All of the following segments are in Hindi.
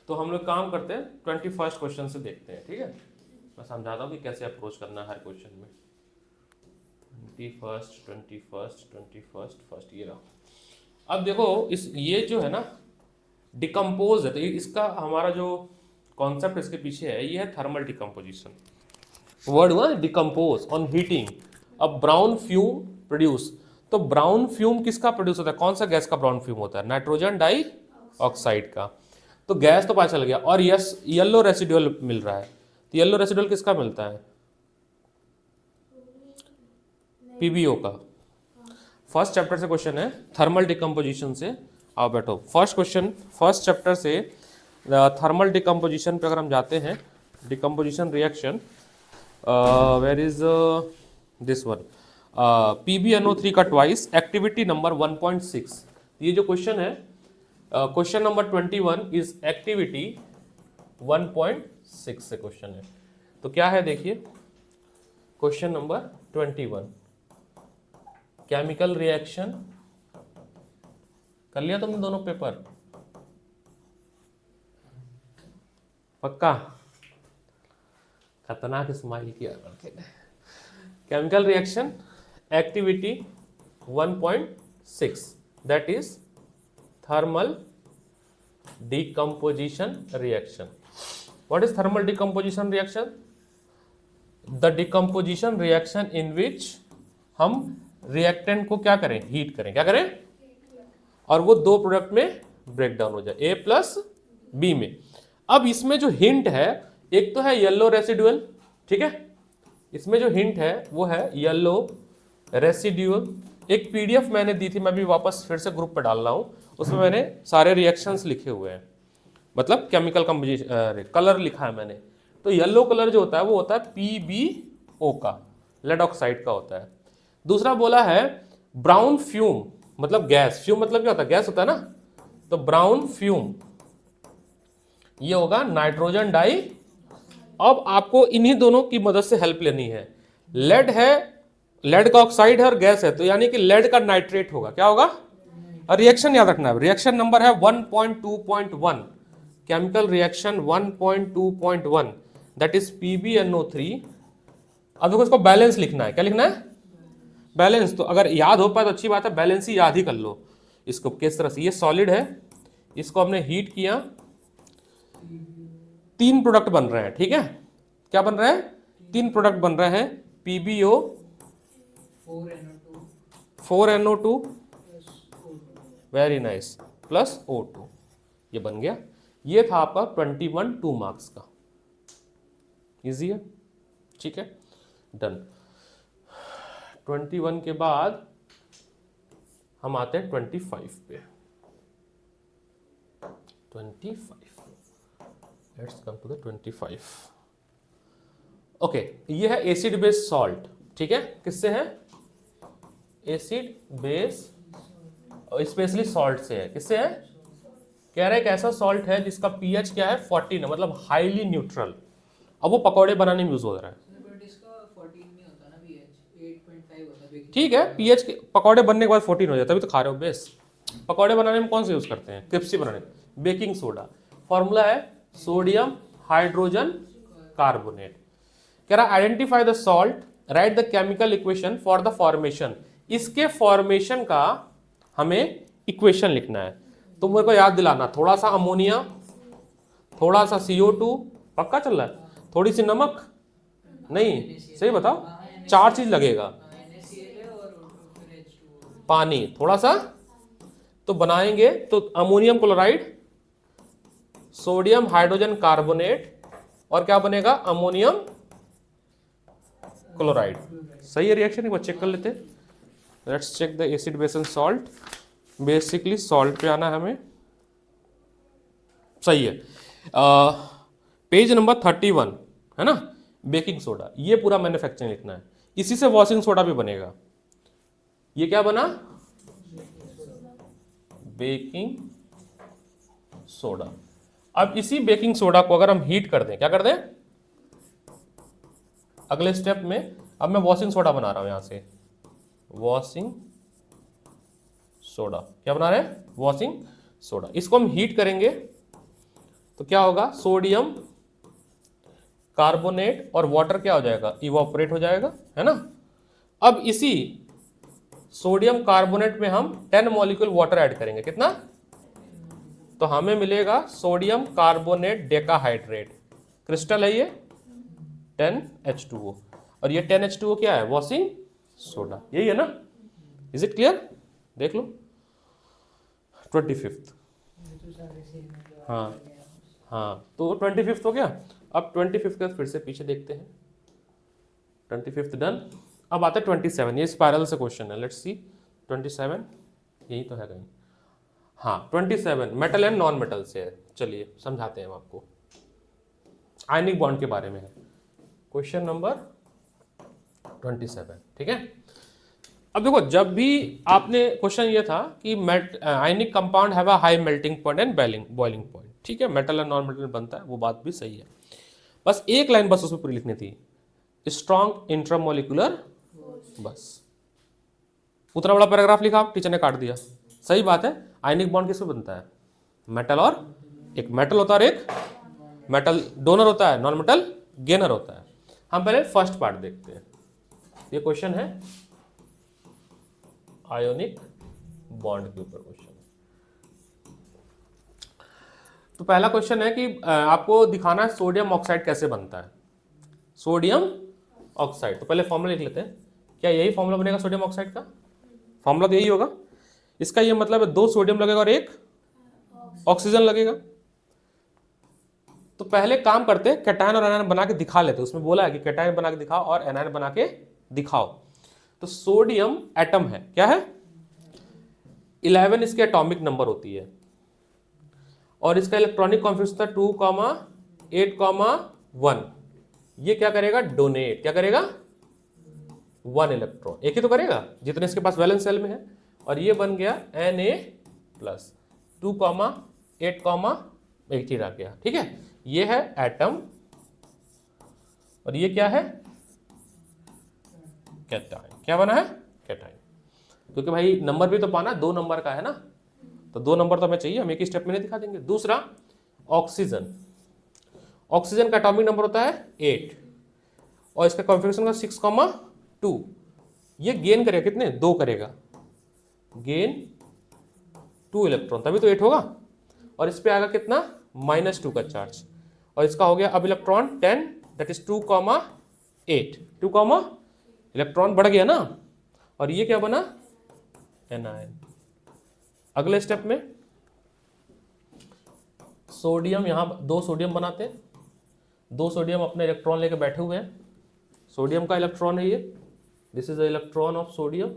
तो हम लोग काम करते हैं 21st क्वेश्चन से देखते हैं, ठीक है। मैं समझाता हूँ कि कैसे अप्रोच करना है हर क्वेश्चन में। 21st फर्स्ट ये रहा। अब देखो इस ये जो है ना डिकम्पोज है, तो इसका हमारा जो कॉन्सेप्ट इसके पीछे है ये है थर्मल डिकम्पोजिशन। वर्ड हुआ डिकम्पोज ऑन हीटिंग अब ब्राउन फ्यूम प्रोड्यूस। तो ब्राउन फ्यूम किसका प्रोड्यूस होता है, कौन सा गैस का ब्राउन फ्यूम होता है, नाइट्रोजन डाई ऑक्साइड का। तो गैस तो पता चल गया, और यस येलो रेसिडुअल मिल रहा है। तो येलो रेसिडुअल किसका मिलता है, पीबीओ का। फर्स्ट चैप्टर से क्वेश्चन है थर्मल डिकम्पोजिशन से। आओ बैठो, फर्स्ट क्वेश्चन फर्स्ट चैप्टर से थर्मल डिकम्पोजिशन पे अगर हम जाते हैं, decomposition reaction, where is this one, PbNO3 का ट्वाइस, एक्टिविटी नंबर 1.6। ये जो क्वेश्चन है क्वेश्चन नंबर 21 इज एक्टिविटी 1.6 से क्वेश्चन है। तो क्या है देखिए, क्वेश्चन नंबर 21 केमिकल रिएक्शन। कर लिया तुमने दोनों पेपर पक्का, खतरनाक स्माइल किया करके। Chemical reaction activity 1.6 that is thermal decomposition reaction. What is thermal decomposition reaction? The decomposition reaction in which हम रिएक्टेंट को क्या करें, हीट करें, क्या करें, और वो दो प्रोडक्ट में ब्रेक डाउन हो जाए, A प्लस B में। अब इसमें जो हिंट है, एक तो है येलो रेसिडुअल, ठीक है, इसमें जो हिंट है वो है येलो रेसिड्यूल। एक पीडीएफ मैंने दी थी, मैं भी वापस फिर से ग्रुप पे डाल रहा हूँ, उसमें मैंने सारे रिएक्शंस लिखे हुए हैं, मतलब केमिकल कंपोजिशन कलर लिखा है मैंने। तो येलो कलर जो होता है वो होता है PbO का, लेड ऑक्साइड का होता है। दूसरा बोला है ब्राउन फ्यूम, मतलब गैस, फ्यूम मतलब क्या होता है, गैस होता है ना, तो ब्राउन फ्यूम ये होगा नाइट्रोजन डाई। अब आपको इन्हीं दोनों की मदद से हेल्प लेनी है। लेड है, लेड का ऑक्साइड है और गैस है, तो यानी कि लेड का नाइट्रेट होगा, क्या होगा, और रिएक्शन याद रखना है, रिएक्शन नंबर है 1.2.1, chemical reaction 1.2.1 that is PbNO3। अब देखो इसको बैलेंस लिखना है, क्या लिखना है, बैलेंस। तो अगर याद हो पाए तो अच्छी बात है, बैलेंस ही याद ही कर लो इसको किस तरह से। ये सॉलिड है, इसको हमने हीट किया, तीन प्रोडक्ट बन रहे हैं, ठीक है, क्या बन रहा है, तीन प्रोडक्ट बन रहे हैं, PbO 4NO2 very nice plus O2, ये बन गया। ये था आपका 21 2 मार्क्स का, इजी है, ठीक है, डन। 21 के बाद हम आते हैं 25 पे। 25 let's come to the 25। Okay, ये है एसिड बेस सॉल्ट, ठीक है, किससे है, एसिड बेस, स्पेशली सॉल्ट से है, किससे है, कह रहा है एक ऐसा सॉल्ट है जिसका पीएच क्या है 14 है, मतलब हाईली न्यूट्रल। अब वो पकौड़े बनाने में यूज हो रहा है, ठीक है, पीएच के पकौड़े बनने के बाद 14 हो जाता है, तभी तो खा रहे हो बेस। पकौड़े बनाने में कौन से यूज करते हैं, क्रिस्पी बनाने, बेकिंग सोडा। फॉर्मूला है सोडियम हाइड्रोजन कार्बोनेट। कह रहा identify the salt, right the chemical equation for the formation. इसके फॉर्मेशन का हमें इक्वेशन लिखना है। तो मेरे को याद दिलाना, थोड़ा सा अमोनिया, थोड़ा सा CO2, पक्का चल रहा है, थोड़ी सी नमक, नहीं सही बताओ, चार चीज लगेगा, पानी थोड़ा सा, तो बनाएंगे तो ammonium chloride, sodium hydrogen carbonate, और क्या बनेगा, अमोनियम क्लोराइड। सही है रिएक्शन, एक बार चेक कर लेते हैं। Let's check the acid base and salt. Basically salt पे आना है हमें, सही है। पेज नंबर 31 है ना, बेकिंग सोडा, ये पूरा मैन्युफैक्चरिंग लिखना है, इसी से वॉशिंग सोडा भी बनेगा। ये क्या बना, बेकिंग सोडा। अब इसी बेकिंग सोडा को अगर हम हीट कर दें, क्या कर दें, अगले स्टेप में अब मैं वॉशिंग सोडा बना रहा हूं, यहां से वॉशिंग सोडा, क्या बना रहे हैं, वॉशिंग सोडा। इसको हम हीट करेंगे तो क्या होगा, सोडियम कार्बोनेट और वाटर क्या हो जाएगा, इवापोरेट हो जाएगा, है ना। अब इसी सोडियम कार्बोनेट में हम 10 मॉलिक्यूल वाटर ऐड करेंगे, कितना, तो हमें मिलेगा सोडियम कार्बोनेट डेकाहाइड्रेट, क्रिस्टल है ये 10H2O, और ये 10H2O क्या है, वॉशिंग सोडा, यही है ना। इज इट क्लियर, देख लो 25th। हाँ हाँ, तो 25th हो गया। अब 25th का फिर से पीछे देखते हैं, 25th डन। अब आता है 27, ये स्पाइरल से क्वेश्चन है, लेट्स सी 27, यही तो है कहीं, हाँ 27 मेटल एंड नॉन मेटल से है। चलिए समझाते हैं हम आपको, आयनिक बॉन्ड के बारे में है क्वेश्चन नंबर 27, ठीक है। अब देखो, जब भी आपने क्वेश्चन ये था कि ionic compound have a high melting point and boiling point, ठीक है, मेटल एंड नॉन मेटल बनता है, वो बात भी सही है। बस एक लाइन बस उसमें पूरी लिखनी थी, स्ट्रॉन्ग इंट्रामोलिकुलर, बस उतना बड़ा पैराग्राफ लिखा, आप टीचर ने काट दिया। सही बात है, आयनिक बॉन्ड किसमें बनता है, मेटल और, एक मेटल होता है और एक मेटल डोनर होता है, नॉन मेटल गेनर होता है। हम पहले फर्स्ट पार्ट देखते हैं, ये क्वेश्चन है आयोनिक बॉन्ड के ऊपर क्वेश्चन। तो पहला क्वेश्चन है कि आपको दिखाना है सोडियम ऑक्साइड कैसे बनता है, सोडियम ऑक्साइड। तो पहले फॉर्मूला लिख लेते हैं, क्या यही फॉर्मूला बनेगा सोडियम ऑक्साइड का, फॉर्मूला तो यही होगा। इसका ये मतलब है 2 सोडियम लगेगा और 1 ऑक्सीजन लगेगा। तो पहले काम करते हैं, कैटायन और एनायन बना के दिखा लेते हैं। उसमें बोला है कि कैटायन बना के दिखाओ और एनायन बना के दिखाओ। तो सोडियम एटम है, क्या है, 11 इसके एटॉमिक नंबर होती है, और इसका इलेक्ट्रॉनिक कॉन्फिगरेशन था 2,8,1। ये क्या करेगा, डोनेट, क्या करेगा, 1 इलेक्ट्रॉन, एक ही तो करेगा जितने इसके पास वैलेंस सेल में है, और ये बन गया Na+, 2,8, ही रह गया, ठीक है। ये है एटम और ये क्या है, कैटायन। क्या बना है, कैटायन, क्योंकि भाई नंबर भी तो पाना, 2 नंबर का है ना, तो 2 नंबर तो हमें चाहिए, हम एक ही स्टेप में नहीं दिखा देंगे। दूसरा ऑक्सीजन, ऑक्सीजन का एटॉमिक नंबर होता है 8 और इसका कॉन्फिगरेशन का 6,2। ये गेन करेगा कितने, 2 करेगा, गेन 2 इलेक्ट्रॉन, तभी तो 8 होगा। और इस पे आएगा कितना, -2 का चार्ज, और इसका हो गया अब इलेक्ट्रॉन 10, दैट इज 2,8, 2, इलेक्ट्रॉन बढ़ गया ना, और ये क्या बना, एनायन। अगले स्टेप में सोडियम, यहां 2 सोडियम बनाते हैं, 2 सोडियम अपने इलेक्ट्रॉन लेके बैठे हुए हैं, सोडियम का इलेक्ट्रॉन है ये, this is the electron of sodium.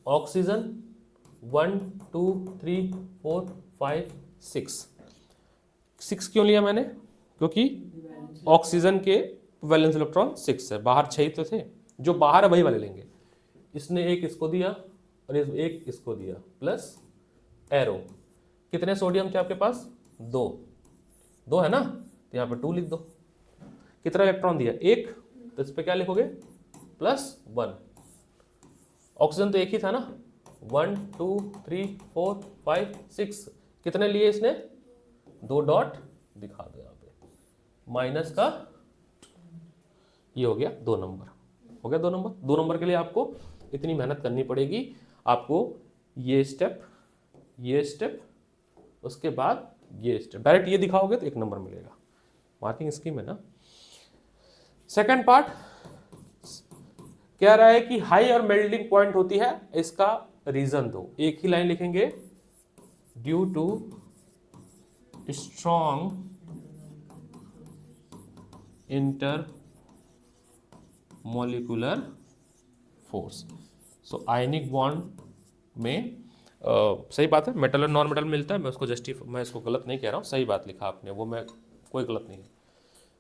Oxygen 1 2 3 4 5 6 क्यों लिया मैंने, क्योंकि ऑक्सीजन के वैलेंस इलेक्ट्रॉन 6 है, बाहर 6 तो थे, जो बाहर है वही वाले लेंगे। इसने एक इसको दिया और एक इसको दिया, प्लस एरो। कितने सोडियम थे आपके पास, 2 है ना, तो यहाँ पे 2 लिख दो। कितना इलेक्ट्रॉन दिया, 1, तो इस पे क्या लिखोगे, +1। ऑक्सीजन तो एक ही था ना, 1 2 3 4 5 6, कितने लिए इसने, 2 डॉट दिखा दो यहाँ पे, माइनस का, ये हो गया 2 नंबर, हो गया 2 नंबर। 2 नंबर के लिए आपको इतनी मेहनत करनी पड़ेगी, आपको ये स्टेप, उसके बाद ये स्टेप, डायरेक्ट ये दिखाओगे तो 1 नंबर मिलेगा, मार्किंग स्कीम है ना। सेकंड पार्ट कह रहा है कि हाई और मेल्टिंग पॉइंट होती है, इसका रीजन दो, एक ही लाइन लिखेंगे, due to strong intermolecular force. So ionic bond में सही बात है, मेटल और नॉन मेटल मिलता है, मैं इसको गलत नहीं कह रहा हूँ, सही बात लिखा आपने, वो मैं कोई गलत नहीं है,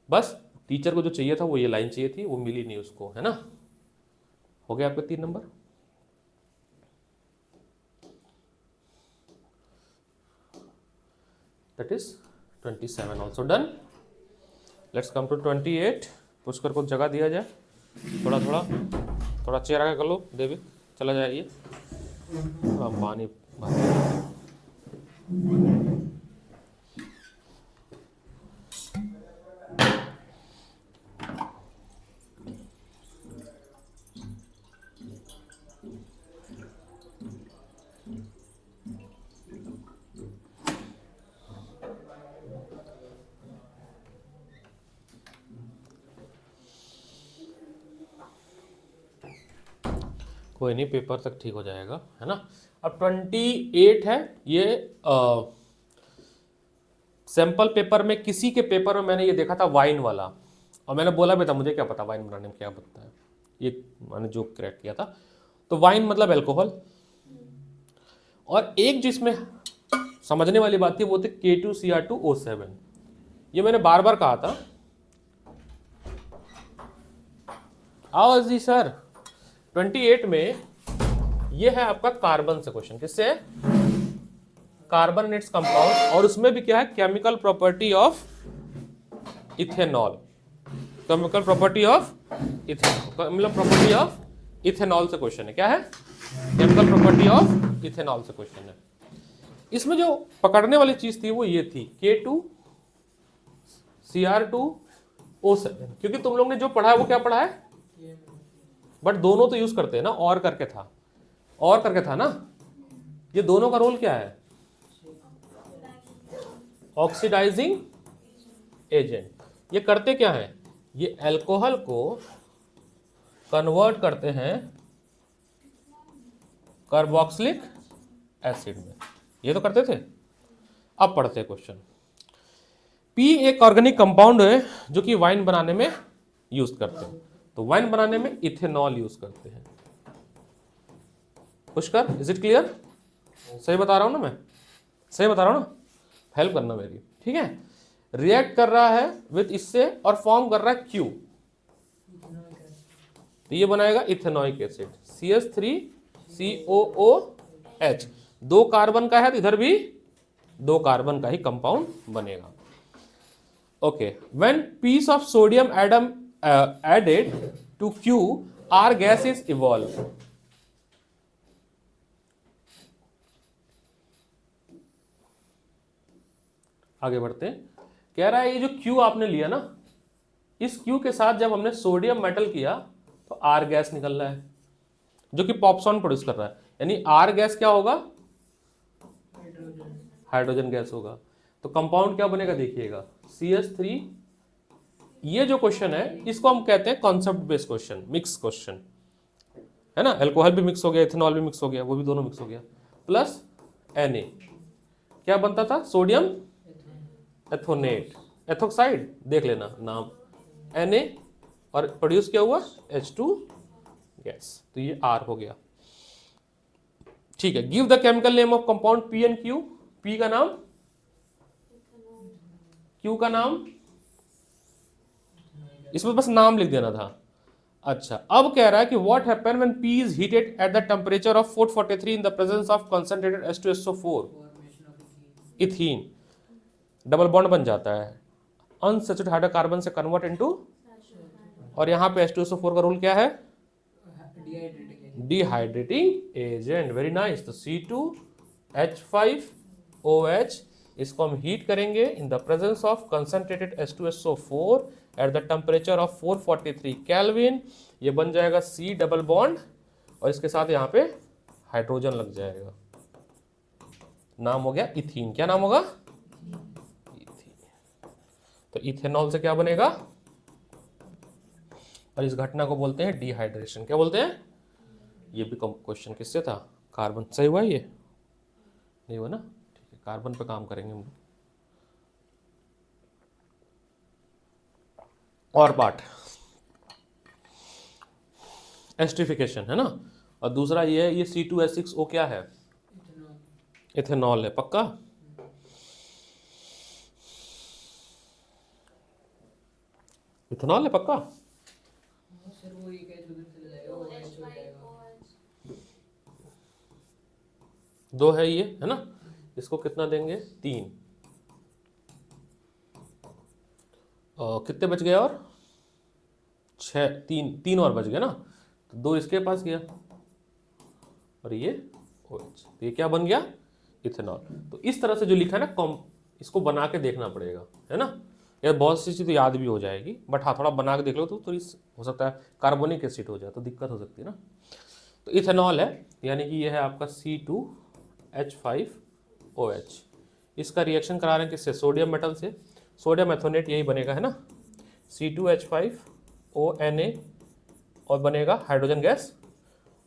बस टीचर को जो चाहिए था वो ये लाइन चाहिए थी, वो मिली नहीं उसको, है ना। हो गया आपके 3 number. That is 27 also done. Let's come to 28। Pushkar को जगह दिया जाए, थोड़ा चेयर आगे कर लो, देवी चला जाइए, पानी कोई नहीं, पेपर तक ठीक हो जाएगा, है ना। अब 28 है ये। सैंपल पेपर में, किसी के पेपर में मैंने ये देखा था वाइन वाला, और मैंने बोला भी था मुझे क्या पता वाइन बनाने में क्या बनता है, ये मैंने जो क्रैक किया था। तो वाइन मतलब अल्कोहल, और एक जिसमें समझने वाली बात थी वो थे K2Cr2O7। ये मैंने बार बार कहा था। आओ जी सर, 28 में ये है आपका कार्बन से क्वेश्चन। किससे है? कार्बन एंड इट्स कंपाउंड, और उसमें भी क्या है, chemical property of ethanol. Chemical property of मतलब प्रॉपर्टी ऑफ इथेनॉल से क्वेश्चन है। क्या है? केमिकल प्रॉपर्टी ऑफ इथेनॉल से क्वेश्चन है। इसमें जो पकड़ने वाली चीज थी वो ये थी K2Cr2O7, क्योंकि तुम लोग ने जो पढ़ा है वो क्या पढ़ा है, बट दोनों तो यूज करते हैं ना, और करके था ना। ये दोनों का रोल क्या है? Oxidising agent. ये करते क्या है? ये अल्कोहल को कन्वर्ट करते हैं कार्बोक्सिलिक एसिड में। ये तो करते थे। अब पढ़ते हैं क्वेश्चन। पी एक ऑर्गेनिक कंपाउंड है जो कि वाइन बनाने में यूज करते हैं। तो वाइन बनाने में इथेनॉल यूज करते हैं। Pushkar, is it clear? सही बता रहा हूं ना मैं? सही बता रहा हूं ना? हेल्प करना मेरी, ठीक है। रिएक्ट कर रहा है विथ इससे और फॉर्म कर रहा है क्यू, तो ये बनाएगा इथेनॉइक एसिड CH3COOH। 2 कार्बन का है तो इधर भी 2 कार्बन का ही कंपाउंड बनेगा। Okay, when piece of sodium atom added to Q R gas is evolve. आगे बढ़ते हैं। कह रहा है ये जो क्यू आपने लिया ना, इस क्यू के साथ जब हमने सोडियम मेटल किया तो आर गैस निकल रहा है जो कि पॉप्सॉन प्रोड्यूस कर रहा है। यानी आर गैस क्या होगा? हाइड्रोजन गैस होगा। तो कंपाउंड क्या बनेगा देखिएगा, CH3। ये जो क्वेश्चन है इसको हम कहते हैं concept based question, mix question, है ना। अल्कोहल भी मिक्स हो गया, इथेनॉल भी मिक्स हो गया, वो भी दोनों मिक्स हो गया, प्लस Na। क्या बनता था? सोडियम एथोनेट, एथोक्साइड, देख लेना नाम, Na, और प्रोड्यूस क्या हुआ? H2 gas. तो ये R हो गया, ठीक है। Give the chemical name of compound P and Q। P का नाम, Q का नाम, इसमें बस नाम लिख देना था। अच्छा, अब कह रहा है कि what happen when P is heated at the temperature of 443 in the presence of concentrated H2SO4। Ethene double bond बन जाता है, अनसैचुरेटेड हाइड्रोकार्बन से कन्वर्ट इनटू, और यहां पे H2SO4 का रोल क्या है? Dehydrating agent. Very nice. तो C2H5OH, इसको हम हीट करेंगे in the presence of concentrated H2SO4 at the temperature of 443 kelvin. ये बन जाएगा C डबल बॉन्ड, और इसके साथ यहाँ पे हाइड्रोजन लग जाएगा। नाम हो गया इथीन। क्या नाम होगा? इथीन। तो इथेनॉल से क्या बनेगा? और इस घटना को बोलते हैं डिहाइड्रेशन। क्या बोलते हैं? ये भी क्वेश्चन किससे था? कार्बन। सही हुआ ये? नहीं हुआ ना? ठीक है, कार्बन पे काम करेंगे हम। और पार्ट एस्ट्रिफिकेशन है ना, और दूसरा ये है, ये C2H6O क्या है? इथेनॉल है। पक्का? इथेनॉल है पक्का? दो है ये, है ना। इसको कितना देंगे? 3। कितने बच गए? और 6, 3 और बच गए ना। तो 2 इसके पास गया, और ये OH। तो ये क्या बन गया? इथेनॉल। तो इस तरह से जो लिखा है ना, इसको बना के देखना पड़ेगा, है ना। यार बहुत सी चीज़ तो याद भी हो जाएगी, बट हाँ थोड़ा बना के देख लो तो थोड़ी हो सकता है कार्बोनिक एसिड हो जाए तो दिक्कत हो सकती है ना। तो इथेनॉल है, यानी कि ये है आपका C2H5OH। इसका रिएक्शन करा रहे हैं किससे? सोडियम मेटल से। सोडियम एथोनेट यही बनेगा, है ना। C2H5ONA, और बनेगा हाइड्रोजन गैस,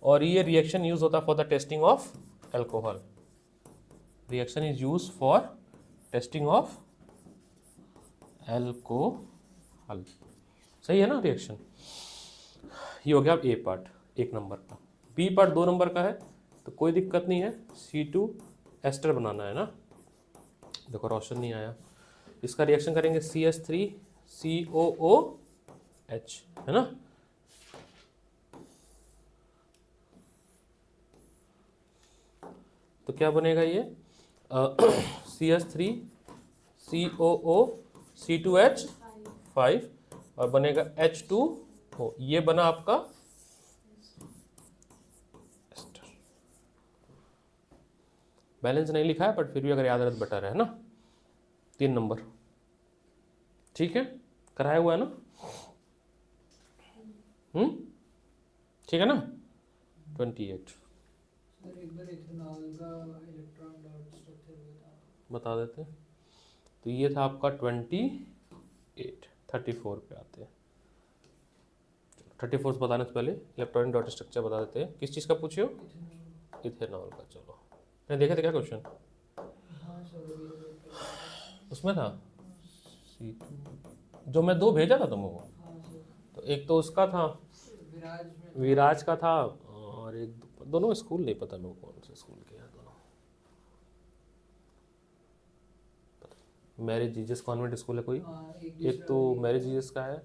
और ये रिएक्शन यूज होता है for the testing of alcohol. Reaction is use for testing of alcohol. सही है ना रिएक्शन। ये हो गया ए पार्ट 1 नंबर का। बी पार्ट 2 नंबर का है, तो कोई दिक्कत नहीं है। C2 एस्टर बनाना है ना। देखो रोशन नहीं आया। इसका रिएक्शन करेंगे CH3 COOH, है ना। तो क्या बनेगा ये CH3 COO C2H5 और बनेगा H2O। ये बना आपका एस्टर। बैलेंस नहीं लिखा है बट फिर भी अगर याद रहे तो बेटर है ना। 3 नंबर ठीक है, कराया हुआ है ना। ठीक है ना। 28 बता देते हैं। तो ये था आपका 28। 34 पे आते हैं। 34 बताने से पहले इलेक्ट्रॉनिक डॉट स्ट्रक्चर बता देते हैं। किस चीज़ का पूछे हो? इथेनॉल का। चलो नहीं देखे थे क्या क्वेश्चन उसमें था? जो मैं 2 भेजा था तुमको, तो एक तो उसका था विराज का था, और एक दोनों स्कूल नहीं पता मेरे को कौन से स्कूल के हैं दोनों। मैरिज जीजस कॉन्वेंट स्कूल है कोई, एक तो मैरिज जीजस का है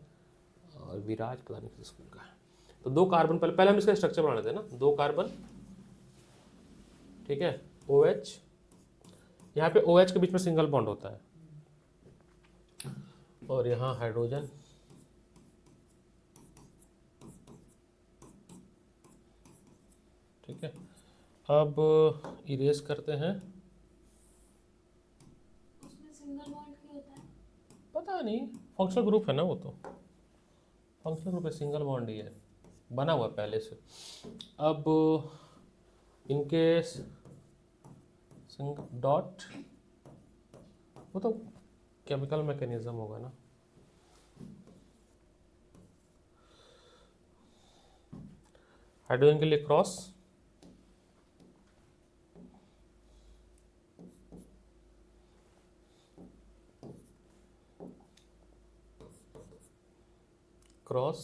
और विराज पता नहीं किस स्कूल का है। तो 2 कार्बन पहले हम इसका स्ट्रक्चर बना लेते हैं ना। 2 कार्बन, ठीक है, OH। यहाँ पे OH के बीच में सिंगल बॉन्ड होता है और यहाँ हाइड्रोजन, ठीक है। अब इरेज करते हैं। उसमें सिंगल बॉन्ड क्यों होता है? पता नहीं, फंक्शनल ग्रुप है ना वो, तो फंक्शनल ग्रुप है, सिंगल बॉन्ड ही है, बना हुआ है पहले से। अब इनके डॉट, वो तो केमिकल मैकेनिज्म होगा ना। हाइड्रोजन के लिए cross, cross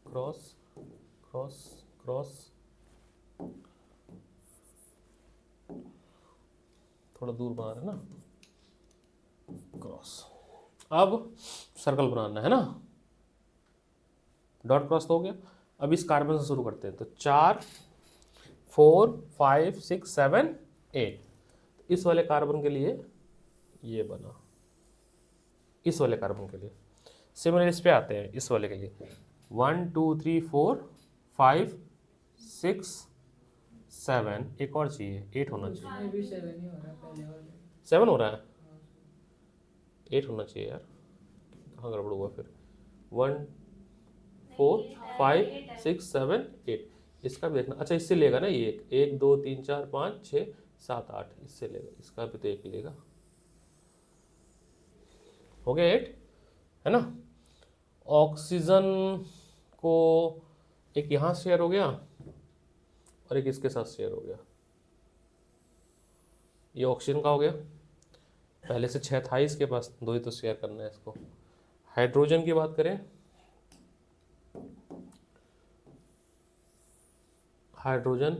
cross cross cross, थोड़ा दूर बना रहे हैं ना, क्रॉस। अब सर्कल बनाना है ना। डॉट क्रॉस तो हो गया। अब इस कार्बन से शुरू करते हैं। तो 4 4 5 6 7 8। इस वाले कार्बन के लिए ये बना, इस वाले कार्बन के लिए। सिमिलर इस पे आते हैं, इस वाले के लिए 1 2 3 4 5 6 7। एक और चाहिए, 8 होना चाहिए। 7 हो रहा है, 8 होना चाहिए यार, कहाँ गड़बड़ हुआ फिर। 1 4 5 6 7 8। इसका भी देखना। अच्छा इससे लेगा ना ये 1 2 3 4 5 6 7 8, इससे लेगा। इसका भी तो 1 लेगा। हो गया 8, है ना। ऑक्सीजन को एक यहाँ शेयर हो गया और एक इसके साथ शेयर हो गया। ये ऑक्सीजन का हो गया। पहले से 6 था इसके पास, 2 ही तो शेयर करना है इसको। हाइड्रोजन की बात करें, हाइड्रोजन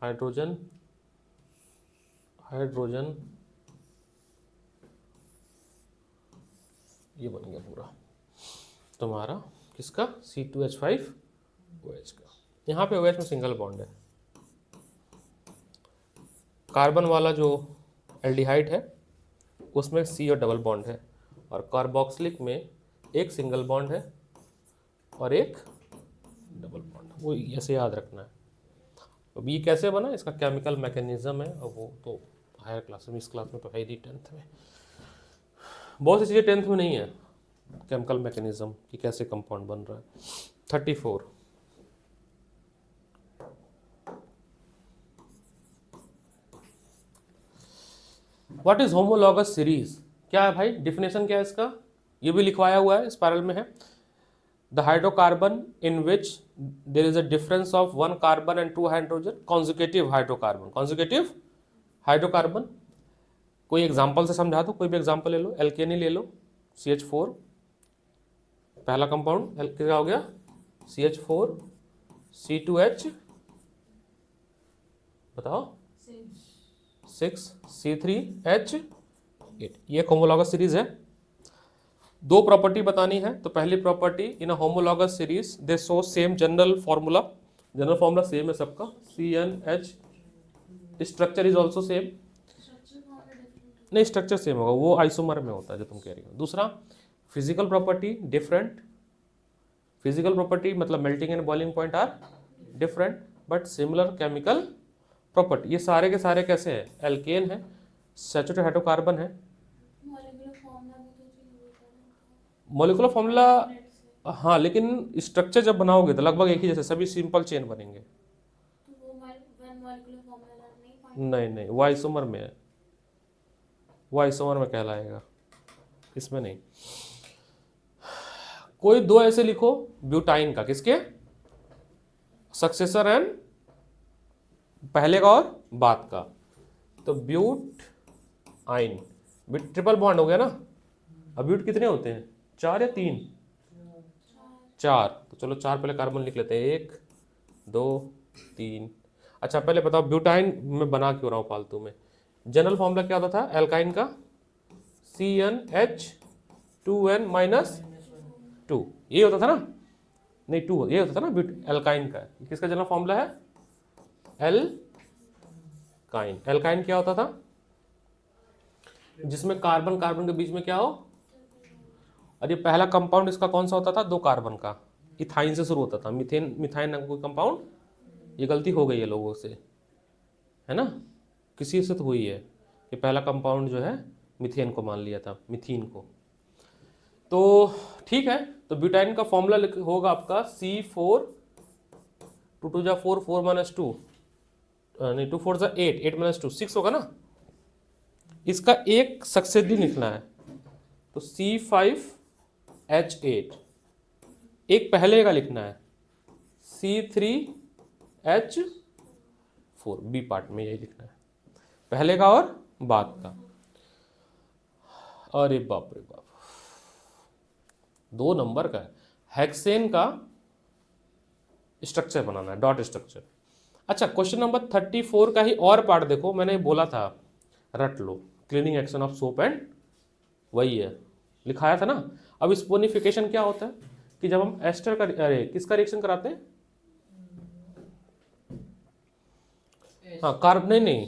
हाइड्रोजन हाइड्रोजन, ये बन गया पूरा तुम्हारा किसका, C2H5OH का। यहाँ पे OH में सिंगल बॉन्ड है। कार्बन वाला जो एल्डिहाइड है उसमें C और डबल बॉन्ड है, और कार्बोक्सिलिक में एक सिंगल बॉन्ड है और एक डबल बॉन्ड। वो ऐसे याद रखना है। अब ये कैसे बना, इसका केमिकल मैकेनिज्म है, और वो तो हायर क्लास में, इस क्लास में तो है ही 10th में। बहुत सी चीज़ें 10th में नहीं है, केमिकल मैकेनिज्म कि कैसे कंपाउंड बन रहा है। 34 व्हाट इज होमोलॉगस सीरीज? क्या है भाई, डिफिनेशन क्या है इसका? ये भी लिखवाया हुआ है, स्पाइरल में है। The hydrocarbon in which there is a difference of 1 carbon and 2 hydrogen, conjugative hydrocarbon, conjugative hydrocarbon. कोई एग्जाम्पल से समझा दो, कोई भी एग्जाम्पल ले लो, एल्केनी ले लो, CH4 पहला कंपाउंड क्या हो गया, CH4 C2H, बताओ 6 C3H8, ये होमोलॉगस सीरीज है। दो प्रॉपर्टी बतानी है, तो पहली property in a homologous series they show same general formula, general formula same है सबका, CnH, structure is also same, structure कहाँ पे डिफरेंट? नहीं स्ट्रक्चर सेम होगा, वो आइसोमर में होता है जो तुम कह रही हो। दूसरा physical property different, physical property मतलब melting and boiling point are different but similar chemical property. ये सारे के सारे कैसे हैं, एल्केन है, सैचुरेटेड हाइड्रोकार्बन है। मॉलिक्यूलर फॉर्मूला भी तो चेंज होता है मॉलिक्यूलर फॉर्मूला, नेट से, हाँ लेकिन स्ट्रक्चर जब बनाओगे तो लगभग एक ही जैसे सभी सिंपल चेन बनेंगे। तो वो वन मॉलिक्यूलर फॉर्मूला नहीं फाइंड। नहीं वो आइसोमर में है, वो आइसोमर में कहलाएगा, इसमें नहीं। कोई दो ऐसे लिखो ब्यूटाइन का, किसके सक्सेसर एंड पहले का और बाद का, तो ब्यूट आइन, ट्रिपल बॉन्ड हो गया ना। अब ब्यूट कितने होते हैं, 4 या 3, 4, तो चलो 4 पहले कार्बन लिख लेते हैं, 1 2 3। अच्छा पहले बताओ ब्यूटाइन में बना क्यों रहा हूँ फालतू में, जनरल फॉर्मूला क्या होता था एल्काइन का, CnH2n-2, ये होता था ना, नहीं 2 ये होता था ना एल्काइन का। किसका जनरल फॉर्मूला है, एल्काइन। एल्काइन क्या होता था, जिसमें कार्बन कार्बन के बीच में क्या हो, और ये पहला कंपाउंड इसका कौन सा होता था, 2 कार्बन का, इथाइन से शुरू होता था, मीथेन, मिथाइन नाम का कोई कंपाउंड। ये गलती हो गई है लोगों से, है ना, किसी से तो हुई है कि पहला कंपाउंड जो है मिथेन को मान लिया था, मिथीन को। तो ठीक है, तो ब्यूटाइन का फॉर्मूला होगा आपका C4, 2 2 जा 4, 4 - 2, नहीं 2 4 जा 8, 8 - 2 6 होगा ना। इसका एक सक्सेसिव लिखना है, तो C5H8, एक पहले का लिखना है C3H4, बी पार्ट में यही लिखना है, पहले का और बाद का। अरे बाप रे बाप, 2 नंबर का है, हेक्सेन का स्ट्रक्चर बनाना है, डॉट स्ट्रक्चर। अच्छा क्वेश्चन नंबर 34 का ही और पार्ट देखो, मैंने बोला था रट लो, cleaning action of soap and, वही है लिखाया था ना। अब स्पोनिफिकेशन क्या होता है कि जब हम एस्टर का, अरे किसका रिएक्शन कराते हैं, हाँ कार्ब नहीं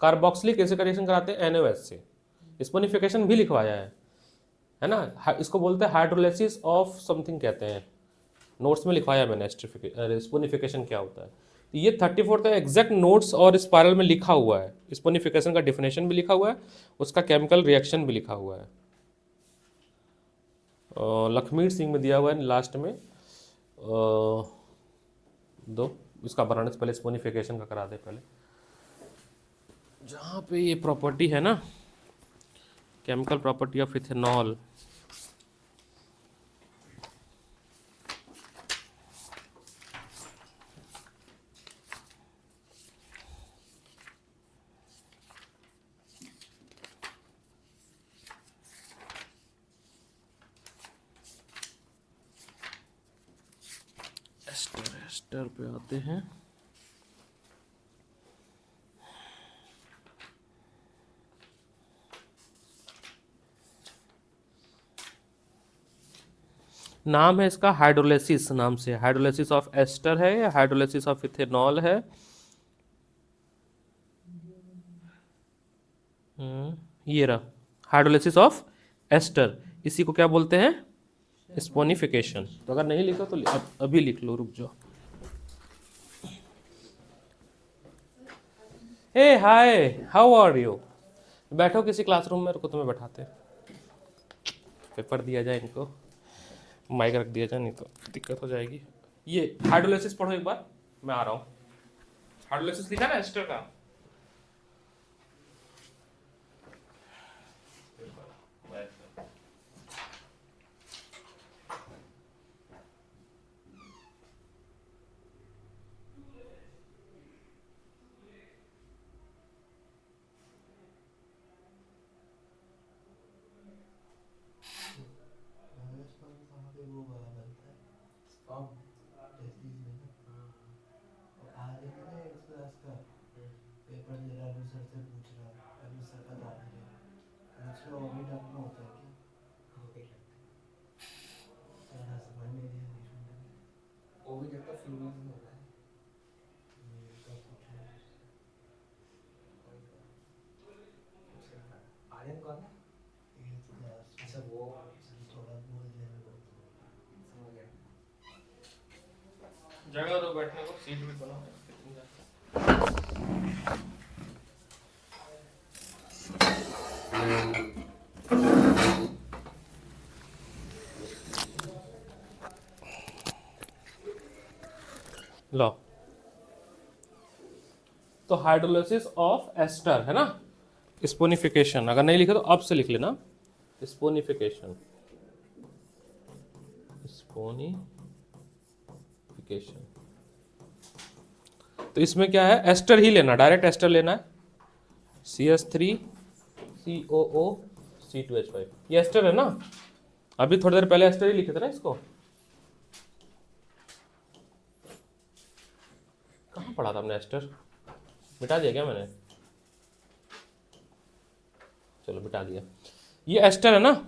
कार्बोक्सिलिक एसिड का रिएक्शन कराते हैं NaOH से, स्पोनिफिकेशन भी लिखवाया है ना। इसको बोलते हैं हाइड्रोलाइसिस ऑफ समथिंग कहते हैं, नोट्स में लिखवाया मैंने स्पोनिफिकेशन क्या होता है। तो ये 34 तक एग्जैक्ट नोट्स और स्पायरल में लिखा हुआ है, स्पोनिफिकेशन का डिफिनेशन भी लिखा हुआ है, उसका केमिकल रिएक्शन भी लिखा हुआ है, लखमीर सिंह में दिया हुआ है लास्ट में। दो इसका बनाने से पहले स्पोनिफिकेशन का करा दे पहले, जहाँ पे ये प्रॉपर्टी है ना, chemical property of ethanol, ester पे आते हैं। नाम है इसका हाइड्रोलाइसिस, नाम से हाइड्रोलाइसिस ऑफ एस्टर है या हाइड्रोलाइसिस ऑफ इथेनॉल है। ये रहा हाइड्रोलाइसिस ऑफ एस्टर, इसी को क्या बोलते हैं, स्पोनिफिकेशन। तो अगर नहीं लिखा तो अभी लिख लो, रुक जाओ। हे हाय, हाउ आर यू, बैठो किसी क्लासरूम में, रुको तुम्हें बैठाते हैं, पेपर दिया जाए इनको, माइक रख दिया जाए, नहीं तो दिक्कत हो जाएगी। ये हाइड्रोलाइसिस पढ़ो एक बार, मैं आ रहा हूँ। हाइड्रोलाइसिस लिखा ना एस्टर का, आर्यन कौन है? अच्छा वो थोड़ा बोल दिया समझ गया। जगह दो बैठने को, सीट भी बनाओ। लो, तो हाइड्रोलिसिस ऑफ एस्टर है ना, स्पोनिफिकेशन। अगर नहीं लिखे तो अब से लिख लेना, स्पोनिफिकेशन, स्पोनिफिकेशन। तो इसमें क्या है, एस्टर ही लेना, डायरेक्ट एस्टर लेना है, CH3COO C2H5, ये एस्टर है ना। अभी थोड़ी देर पहले एस्टर ही लिखे थे ना इसको, कहाँ पढ़ा था हमने एस्टर, मिटा दिया क्या मैंने? चलो मिटा दिया। ये एस्टर है ना,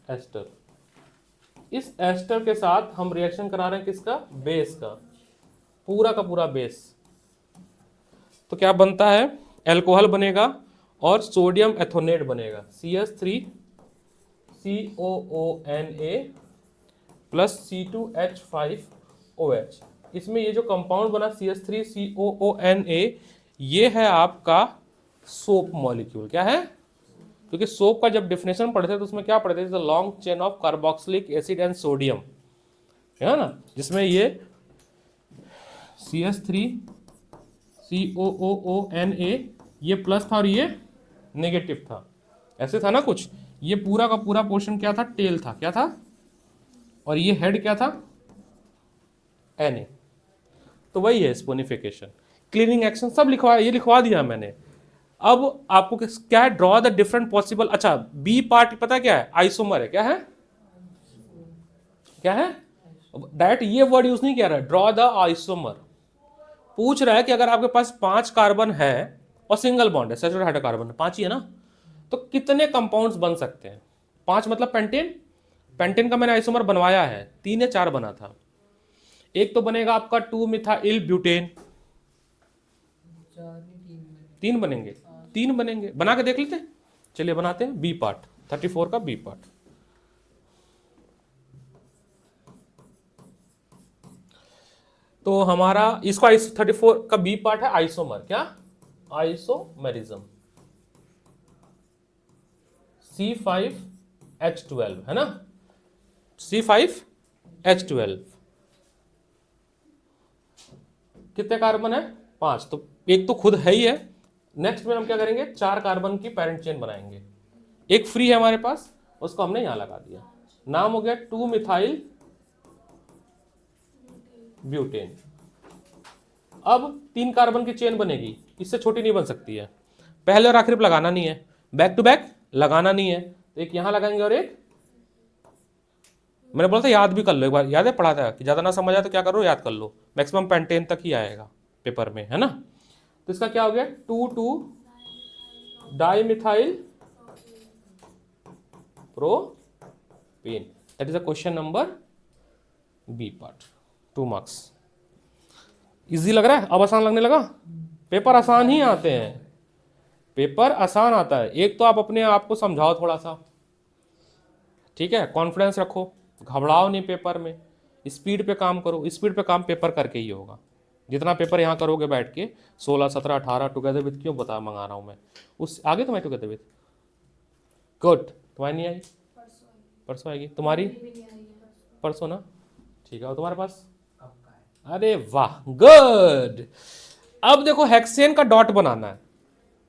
एस्टर। इस एस्टर के साथ हम रिएक्शन करा रहे हैं किसका, बेस का, पूरा का पूरा बेस। तो क्या बनता है, एल्कोहल बनेगा और सोडियम एथोनेट बनेगा, CH3COONA प्लस C2H5OH। इसमें ये जो कंपाउंड बना CH3COONA, ये है आपका सोप मॉलिक्यूल। क्या है, क्योंकि सोप का जब डेफिनेशन पढ़ते थे तो उसमें क्या पढ़ते थे, long chain of carboxylic acid and sodium, है ना, जिसमें ये CH3COONA ये प्लस था और ये नेगेटिव था, ऐसे था ना कुछ। ये पूरा का पूरा पोर्शन क्या था, टेल था, क्या था, और ये हेड क्या था, Na। तो वही है स्पोनिफिकेशन, क्लीनिंग एक्शन सब लिखवा, ये लिखवा दिया मैंने। अब आपको क्या है, ड्रॉ द डिफरेंट पॉसिबल। अच्छा, बी पार्ट पता क्या है, आइसोमर है। क्या है, क्या है, डायरेक्ट ये वर्ड यूज नहीं किया रहा, ड्रॉ द आइसोमर। पूछ रहा है कि अगर आपके पास 5 कार्बन है और सिंगल बॉन्ड है, सैचुरेटेड हाइड्रोकार्बन 5 ही है ना, तो कितने कंपाउंड्स बन सकते हैं? 5 मतलब पेंटेन, पेंटेन का मैंने आइसोमर बनवाया है, 3 या 4 बना था। एक तो बनेगा आपका 2 मिथाइल ब्यूटेन, 3 बनेंगे, 3 बनेंगे, बना के देख लेते। चलिए बनाते हैं बी पार्ट, 34 का बी पार्ट। तो हमारा इसको 34 का बी पार्ट है आइसोमर। क्या, आइसोमेरिज्म, C5H12 है ना, C5H12 कितने कार्बन है, 5। तो एक तो खुद है ही है। नेक्स्ट में हम क्या करेंगे, 4 कार्बन की पैरेंट चेन बनाएंगे। एक फ्री है हमारे पास, उसको हमने यहां लगा दिया, नाम हो गया 2 मिथाइल ब्यूटेन। अब 3 कार्बन की चेन बनेगी, इससे छोटी नहीं बन सकती है। पहले और आखिर पे लगाना नहीं है, बैक टू बैक लगाना नहीं है, तो एक यहां लगाएंगे और एक, मैंने बोला था याद भी कर लो एक बार, याद है पढ़ा था कि ज्यादा ना समझ आए तो क्या करो, याद कर लो, मैक्सिमम पेंटेन तक ही आएगा पेपर में, है ना। तो इसका क्या हो गया, 2,2 dimethyl propane. That is a question number B part, 2 marks. Easy लग रहा है, अब आसान लगने लगा। पेपर आसान ही आते हैं, पेपर आसान आता है। एक तो आप अपने आप को समझाओ थोड़ा सा, ठीक है, कॉन्फिडेंस रखो, घबराओ नहीं पेपर में, स्पीड पे काम करो। स्पीड पे काम पेपर करके ही होगा। जितना पेपर यहाँ करोगे बैठ के, 16, 17, 18 टुगेदर विथ क्यों बता मंगा रहा हूँ मैं, उस आगे तुम्हारी टुगेदर विथ गुड। तुम्हारी नहीं आई, परसों आएगी तुम्हारी, परसों ना, ठीक है। और तुम्हारे पास, अरे वाह, गुड। अब देखो हेक्सेन का डॉट बनाना है।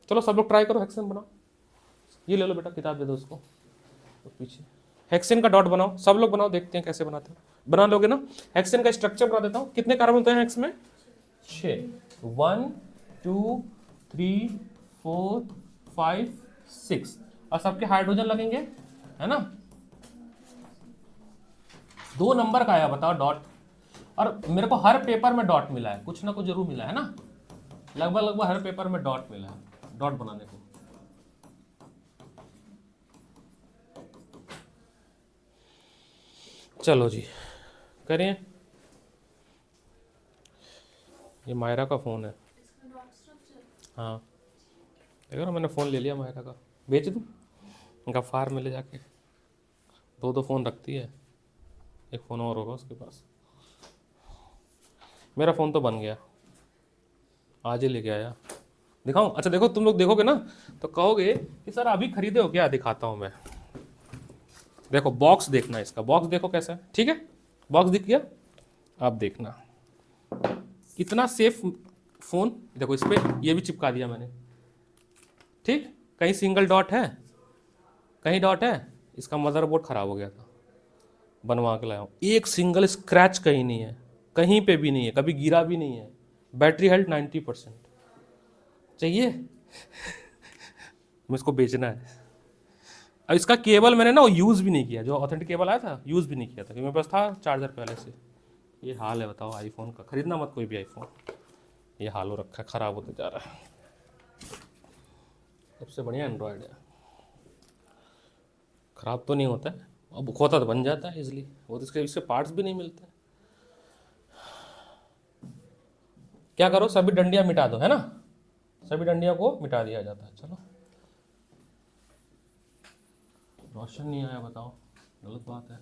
चलो सब लोग ट्राई करो, हेक्सेन बनाओ। ये ले लो बेटा, किताब दे दो उसको, तो पीछे हेक्सेन का डॉट बनाओ, सब लोग बनाओ, देखते हैं कैसे बनाते हो। बना लोगे ना। हेक्सेन का स्ट्रक्चर बना देता हूँ। कितने कार्बन होते हैं हेक्स में, 6, 1 2 3 4 5 6, और सबके हाइड्रोजन लगेंगे, है ना। 2 नंबर का आया, बताओ डॉट। और मेरे को हर पेपर में डॉट मिला है, कुछ ना कुछ जरूर मिला है ना, लगभग लगभग हर पेपर में डॉट मिला है, डॉट बनाने को। चलो जी करें। ये मायरा का फ़ोन है, हाँ देखो ना, मैंने फ़ोन ले लिया मायरा का, बेच दूँ गफ्फार में ले जाके, दो फ़ोन रखती है, एक फ़ोन और होगा उसके पास। मेरा फ़ोन तो बन गया, आज ही लेके आया। दिखाऊं? अच्छा देखो, तुम लोग देखोगे ना तो कहोगे कि सर अभी खरीदे हो क्या? दिखाता हूँ मैं। देखो बॉक्स देखना, इसका बॉक्स देखो कैसा है, ठीक है? बॉक्स दिख गया? आप देखना कितना सेफ फ़ोन। देखो इस पर ये भी चिपका दिया मैंने, ठीक? कहीं सिंगल डॉट है, कहीं डॉट है। इसका मदरबोर्ड खराब हो गया था, बनवा के लाया हूँ। एक सिंगल स्क्रैच कहीं नहीं है, कहीं पे भी नहीं है, कभी गिरा भी नहीं है। Battery health 90%। चाहिए? मुझको बेचना है। अब इसका केबल मैंने ना यूज़ भी नहीं किया, जो ऑथेंटिक केबल आया था यूज़ भी नहीं किया था, क्योंकि मेरे पास था चार्जर पहले से। ये हाल है, बताओ। आईफोन का खरीदना मत कोई भी आईफोन, ये हाल हो रखा है, ख़राब होते जा रहा है। सबसे बढ़िया एंड्रॉयड है, ख़राब तो नहीं होता है, अब होता तो बन जाता है इजली, वो तो इसके पार्ट्स भी नहीं मिलते। क्या करो, सभी डंडियाँ मिटा दो, है ना? सभी डंडियों को मिटा दिया जाता है। चलो, रोशन नहीं आया, बताओ, गलत बात है।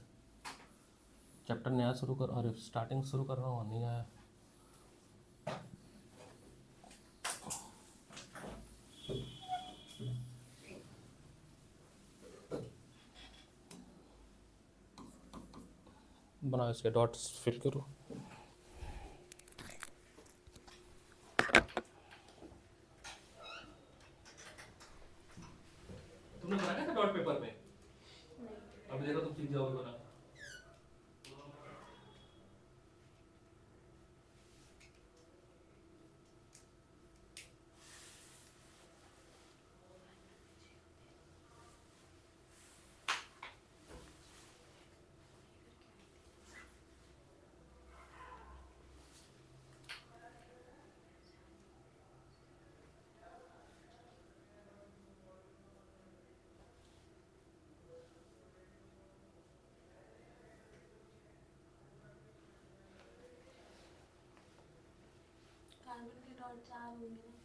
चैप्टर नया शुरू कर, अरे स्टार्टिंग शुरू कर रहा हूँ, नहीं आया। बनाओ, इसके डॉट्स फिल करो। तुमने बनाया था डॉट पेपर में? अब देखो तुम सीख जाओगे बना। कार्बन के डॉट 4 होंगे ना।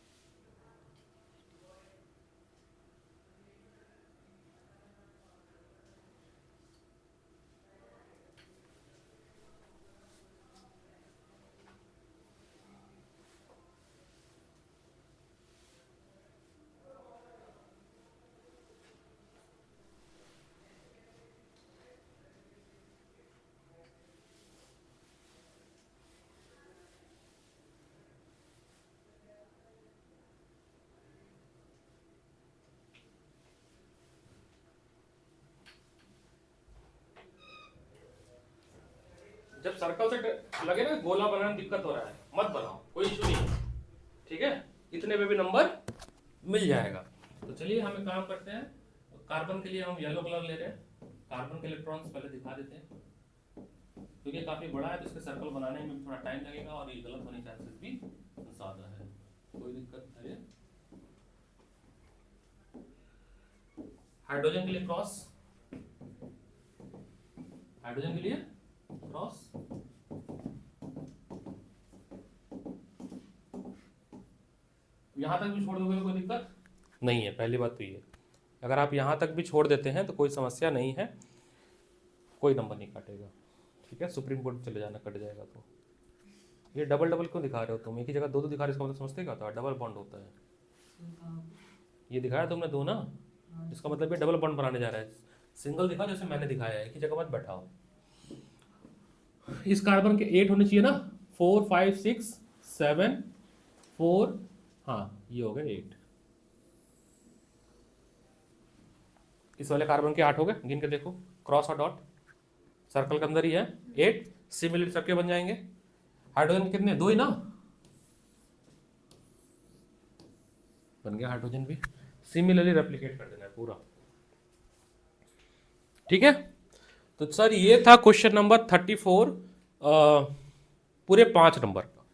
जब सर्कल से लगे ना गोला बनाने में दिक्कत हो रहा है, मत बनाओ, कोई इशू नहीं है, ठीक है? इतने पे भी नंबर मिल जाएगा। तो चलिए हम एक काम करते हैं, कार्बन के लिए हम येलो कलर ले रहे हैं। कार्बन के इलेक्ट्रॉन्स पहले दिखा देते हैं, क्योंकि ये काफ़ी बड़ा है तो इसके सर्कल बनाने में थोड़ा टाइम लगेगा और ये गलत होने के चांसेस भी ज़्यादा है। कोई दिक्कत है? हाइड्रोजन के लिए क्रॉस, हाइड्रोजन के लिए क्रॉस, यहां तक भी छोड़ दोगे तो कोई दिक्कत नहीं है। पहली बात तो ये, अगर आप यहां तक भी छोड़ देते हैं तो कोई समस्या नहीं है, कोई नंबर नहीं काटेगा, ठीक है? सुप्रीम कोर्ट चले जाना, कट जाएगा। तो ये डबल डबल क्यों दिखा रहे हो तुम? एक ही जगह दो दो दिखा रहे हो, इसका मतलब समझते क्या होता है? डबल बॉन्ड होता है। ये दिखाया तुमने दो ना, इसका मतलब ये डबल बॉन्ड बनाने जा रहा है। सिंगल दिखा जैसे मैंने दिखाया है, एक ही जगह मत बैठाओ। इस कार्बन के 8 होने चाहिए ना, 4 5 6 7 4, हाँ ये हो गए 8। इस वाले कार्बन के 8 हो गए, गिन के देखो, क्रॉस और डॉट सर्कल के अंदर ही है 8। सिमिलर सबके बन जाएंगे। हाइड्रोजन कितने? 2 ही ना, बन गया हाइड्रोजन भी। सिमिलरली रेप्लिकेट कर देना है पूरा, ठीक है? तो सर ये था क्वेश्चन नंबर 34, पूरे 5 नंबर का।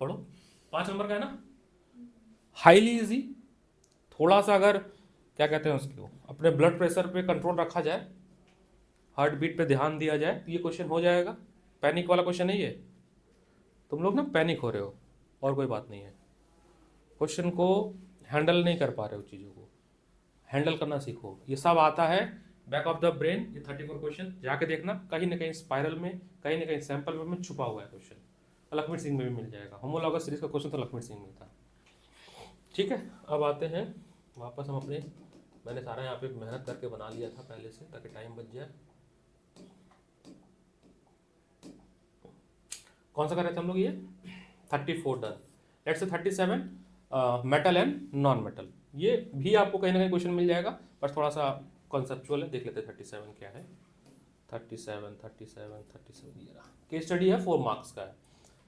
पढ़ो, 5 नंबर का है ना, हाईली इजी। थोड़ा सा अगर क्या कहते हैं उसको, अपने ब्लड प्रेशर पे कंट्रोल रखा जाए, हार्ट बीट पे ध्यान दिया जाए तो ये क्वेश्चन हो जाएगा। पैनिक वाला क्वेश्चन नहीं है, तुम लोग ना पैनिक हो रहे हो और कोई बात नहीं है, क्वेश्चन को हैंडल नहीं कर पा रहे हो चीज़ों को। हैंडल करना सीखो। ये सब आता है बैक ऑफ द ब्रेन। ये 34 क्वेश्चन जाके देखना, कहीं ना कहीं स्पाइरल में, कहीं ना कहीं सैंपल में छुपा हुआ है क्वेश्चन। लक्ष्मण सिंह में भी मिल जाएगा। होमोलॉगस सीरीज का क्वेश्चन तो लक्ष्मण सिंह में था। ठीक है, अब आते हैं वापस हम अपने, मैंने सारा यहाँ पे मेहनत करके बना लिया था पहले से ताकि टाइम बच जाए। कौन सा कर रहे थे हम लोग? ये 34 done. Let's say 37 metal and non metal. ये भी आपको कहीं ना कहीं क्वेश्चन मिल जाएगा, पर थोड़ा सा कॉन्सेप्चुअल है। देख लेते हैं 37 क्या है। 37 ये रहा। केस स्टडी है, 4 मार्क्स का है।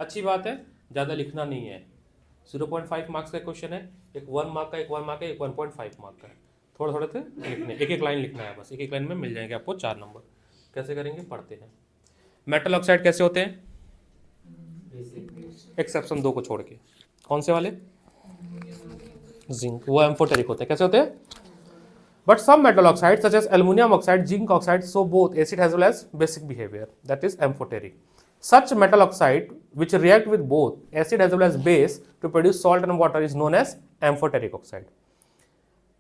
अच्छी बात है, ज़्यादा लिखना नहीं है। 0.5 मार्क्स का क्वेश्चन है, एक 1 मार्क का, एक 1 मार्क का, एक 1.5 मार्क का है। थोड़े थोड़े थे लिखने, एक एक लाइन लिखना है बस। एक एक लाइन में मिल जाएंगे आपको 4 नंबर। कैसे करेंगे पढ़ते हैं। मेटल ऑक्साइड कैसे होते हैं? एक्सेप्शन 2 को छोड़ के। कौन से वाले? जिंक, वो एम्फोटेरिक होते हैं। कैसे होते हैं? But some metal oxide such as aluminium oxide, zinc oxide show both acid as well as basic behaviour, that is amphoteric. Such metal oxide which react with both acid as well as base to produce salt and water is known as amphoteric oxide.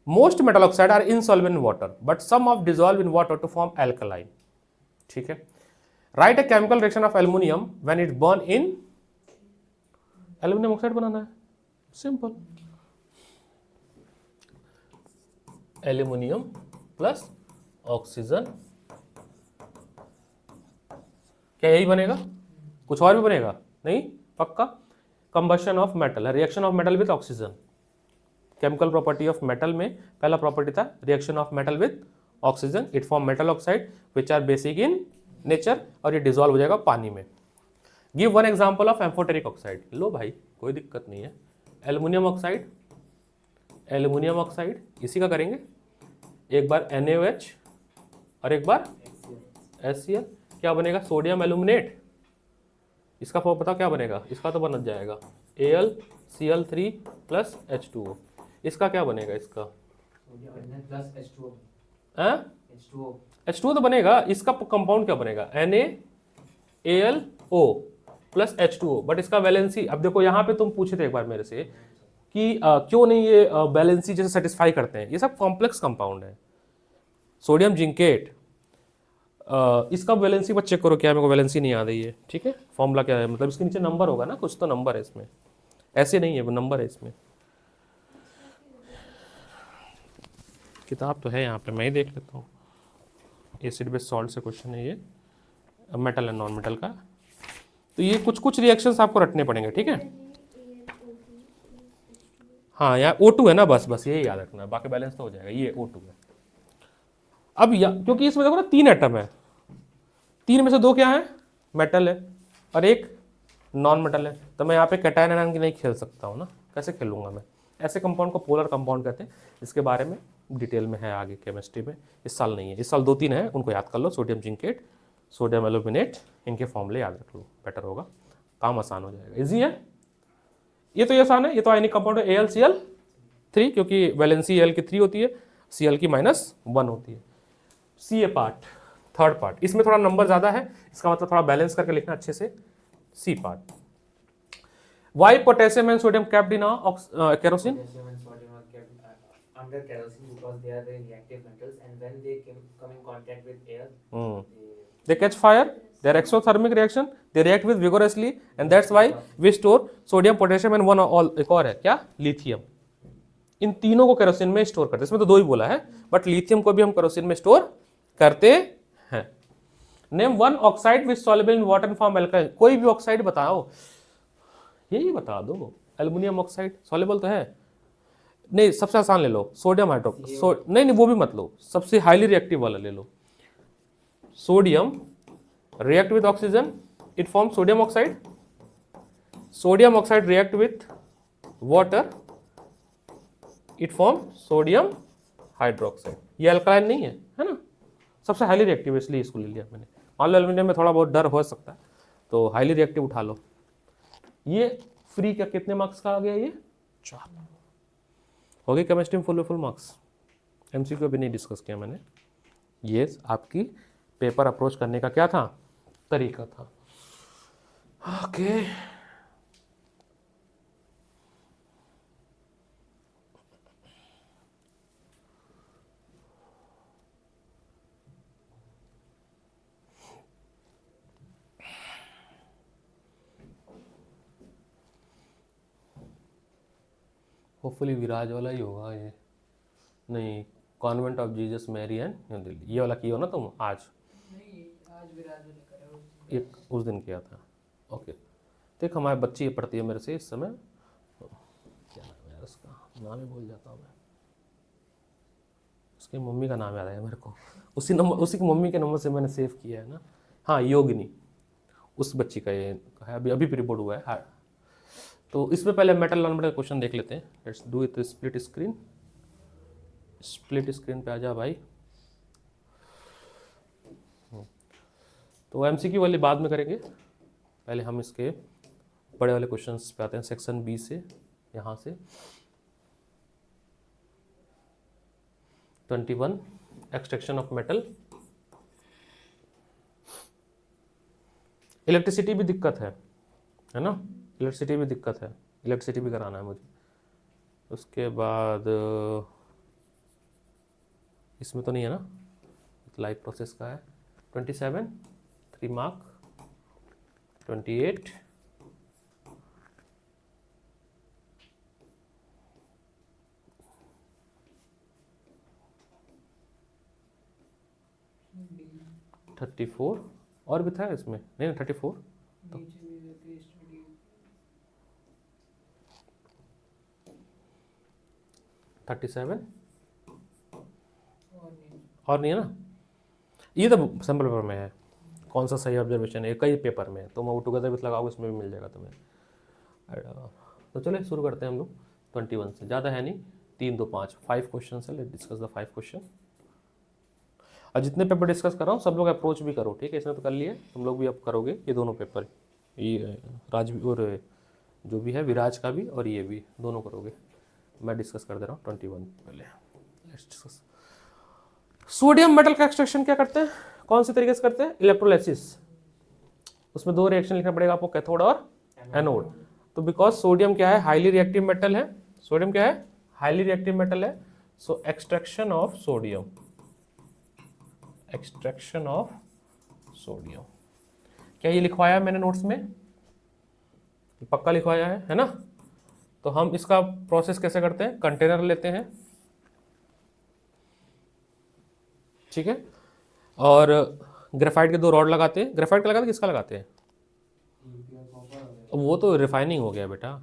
Most metal oxide are insoluble in water, but some of dissolve in water to form alkaline. ठीक है. Write a chemical reaction of aluminium when it's burned in. Aluminium oxide बनाना है. Simple. Aluminium plus oxygen. क्या यही बनेगा? कुछ और भी बनेगा? नहीं, पक्का. कंबशन ऑफ मेटल है, reaction of metal with oxygen. Chemical property of metal में पहला प्रॉपर्टी था reaction of metal with oxygen. It form metal oxide which are basic in nature, और ये डिजोल्व हो जाएगा पानी में. Give one example of amphoteric oxide. लो भाई, कोई दिक्कत नहीं है. एल्युमिनियम ऑक्साइड, एल्युमिनियम ऑक्साइड इसी का करेंगे. एक बार NaOH और एक बार HCl. क्या बनेगा? Sodium aluminate. इसका फॉर्म बताओ क्या बनेगा? इसका तो बन जाएगा AlCl3 प्लस H2O. इसका क्या बनेगा? इसका H2O तो बनेगा. इसका कंपाउंड क्या बनेगा? NaAlO plus H2O. बट इसका वैलेंसी, अब देखो यहाँ पे तुम पूछे थे एक बार मेरे से कि क्यों नहीं ये वैलेंसी जैसे सेटिस्फाई करते हैं. ये सब कॉम्प्लेक्स कंपाउंड है. सोडियम जिंकेट, इसका वैलेंसी बस चेक करो. क्या मेरे को वैलेंसी नहीं आ रही है. ठीक है, फॉर्मूला क्या है? मतलब इसके नीचे नंबर होगा ना, कुछ तो नंबर है इसमें. ऐसे नहीं है, वो नंबर है इसमें. किताब तो है यहाँ पे, मैं ही देख लेता हूँ. एसिड बेस सॉल्ट से क्वेश्चन है ये, मेटल एंड नॉन मेटल का. तो ये कुछ कुछ रिएक्शंस आपको रटने पड़ेंगे. ठीक है, हाँ यार O2 है ना, बस यही याद रखना है, बाकी बैलेंस तो हो जाएगा. ये O2 है. अब क्योंकि इसमें देखो ना 3 एटम है, 3 में से 2 क्या है? मेटल है और एक नॉन मेटल है. तो मैं यहाँ पे कैटायन आयन की नहीं खेल सकता हूँ ना. कैसे खेलूंगा मैं? ऐसे कंपाउंड को पोलर कंपाउंड कहते हैं. इसके बारे में डिटेल में है आगे केमिस्ट्री में. इस साल नहीं है, इस साल 2-3 है, उनको याद कर लो. सोडियम जिंकेट, सोडियम एल्यूमिनेट, इनके फॉर्मूले याद रख लो, बेटर होगा, काम आसान हो जाएगा. इजी है ये. तो ये आसान है. ये तो आयनिक कंपाउंड है AlCl3, क्योंकि वैलेंसी Al की 3 होती है, Cl की -1 होती है. Ca पार्ट, थर्ड पार्ट, इसमें थोड़ा नंबर ज्यादा है, इसका मतलब थोड़ा बैलेंस करके लिखना अच्छे से. C part. Why potassium and sodium kept in kerosene? Potassium and sodium are kept under kerosene because they are the reactive metals, and when they come in contact with air, They catch fire. They are exothermic reaction. They react with vigorously, and that's why we store sodium, potassium and one all. एक और है क्या? लिथियम. इन तीनों को केरोसिन में स्टोर करते हैं. इसमें तो 2 ही बोला है, बट लिथियम को भी हम केरोसिन में स्टोर करते हैं. Name one oxide which soluble in water form alkaline. कोई भी ऑक्साइड बताओ, यही बता दो. एल्युमिनियम ऑक्साइड सॉल्युबल तो है नहीं. सबसे आसान ले लो, सोडियम हाइड्रो. नहीं वो भी मत लो, सबसे हाईली रिएक्टिव वाला ले लो. Sodium react with oxygen, it forms sodium oxide. Sodium oxide react with water, it forms sodium hydroxide. ये अल्कलाइन नहीं है, है ना. सबसे हाईली रिएक्टिव, इसलिए इसको ले लिया मैंने. मान लो एल्यूमिनियम में थोड़ा बहुत डर हो सकता है, तो हाईली रिएक्टिव उठा लो. ये फ्री का कितने मार्क्स का आ गया? ये 4 हो गई. केमिस्ट्री में फुल मार्क्स. MCQ अभी नहीं डिस्कस किया मैंने. ये आपकी पेपर अप्रोच करने का क्या था? तरीका था. ओके, होपफुली विराज वाला ही होगा ये, नहीं convent of Jesus Mary and New Delhi, ये वाला किया हो ना तुम आज? नहीं, आज विराज वाला करा है, एक उस दिन किया था। ओके, देख हमारे बच्ची ये पढ़ती है मेरे से इस समय, क्या नाम है यार उसका, नाम ही भूल जाता हूँ मैं, उसकी मम्मी का नाम याद आया मेरे को, उसी की मम्मी के नंबर से मैंने सेव किया है ना। हाँ योगिनी, उस बच्ची का ये है, अभी अभी रिपोर्ट हुआ है। हाँ तो इसमें पहले मेटल नॉन मेटल क्वेश्चन देख लेते हैं। Let's do it split screen. Split screen पे आ जा भाई। तो एमसीक्यू वाली बाद में करेंगे, पहले हम इसके बड़े वाले क्वेश्चंस पे आते हैं। सेक्शन बी से, यहाँ से 21 एक्सट्रैक्शन ऑफ मेटल। इलेक्ट्रिसिटी भी दिक्कत है ना, इलेक्ट्रिसिटी भी दिक्कत है, इलेक्ट्रिसिटी भी कराना है मुझे। उसके बाद इसमें तो नहीं है ना, लाइव प्रोसेस का है। 27 3 मार्क, 28 34 और भी था इसमें, नहीं 34 नीचे भी रहती है स्टडी 37 और नहीं। और नहीं है ना, ये तो सैम्पल पेपर में है। कौन सा सही ऑब्जर्वेशन है, कई पेपर में, तो मैं वो टुगेदर विथ लगाओगे उसमें भी मिल जाएगा तुम्हें। तो चलिए शुरू करते हैं हम लोग 21 से, ज़्यादा है नहीं, 3 2 5 5 क्वेश्चन है। Let discuss the 5 question. और जितने पेपर डिस्कस कर रहा हूँ सब लोग अप्रोच भी करो, ठीक है? इसने तो कर लिए, तुम लोग भी अब करोगे ये दोनों पेपर, ये राज और जो भी है विराज का भी और ये भी, दोनों करोगे। मैं डिस्कस कर दे रहा हूँ 21 पहले। Let's discuss. सोडियम मेटल का एक्सट्रैक्शन क्या करते हैं, कौन सी तरीके से करते हैं? इलेक्ट्रोलाइसिस। उसमें 2 रिएक्शन लिखना पड़ेगा आपको, कैथोड और एनोड। तो बिकॉज सोडियम क्या है, हाईली रिएक्टिव मेटल है। सोडियम क्या है, हाईली रिएक्टिव मेटल है। So extraction of sodium, extraction of sodium, क्या ये लिखवाया मैंने नोट्स में? पक्का लिखवाया है ना? तो हम इसका प्रोसेस कैसे करते हैं, कंटेनर लेते हैं, ठीक है, और ग्रेफाइट के 2 रॉड लगाते हैं। ग्रेफाइट का लगाते हैं, किसका लगाते हैं? वो तो रिफाइनिंग हो गया बेटा।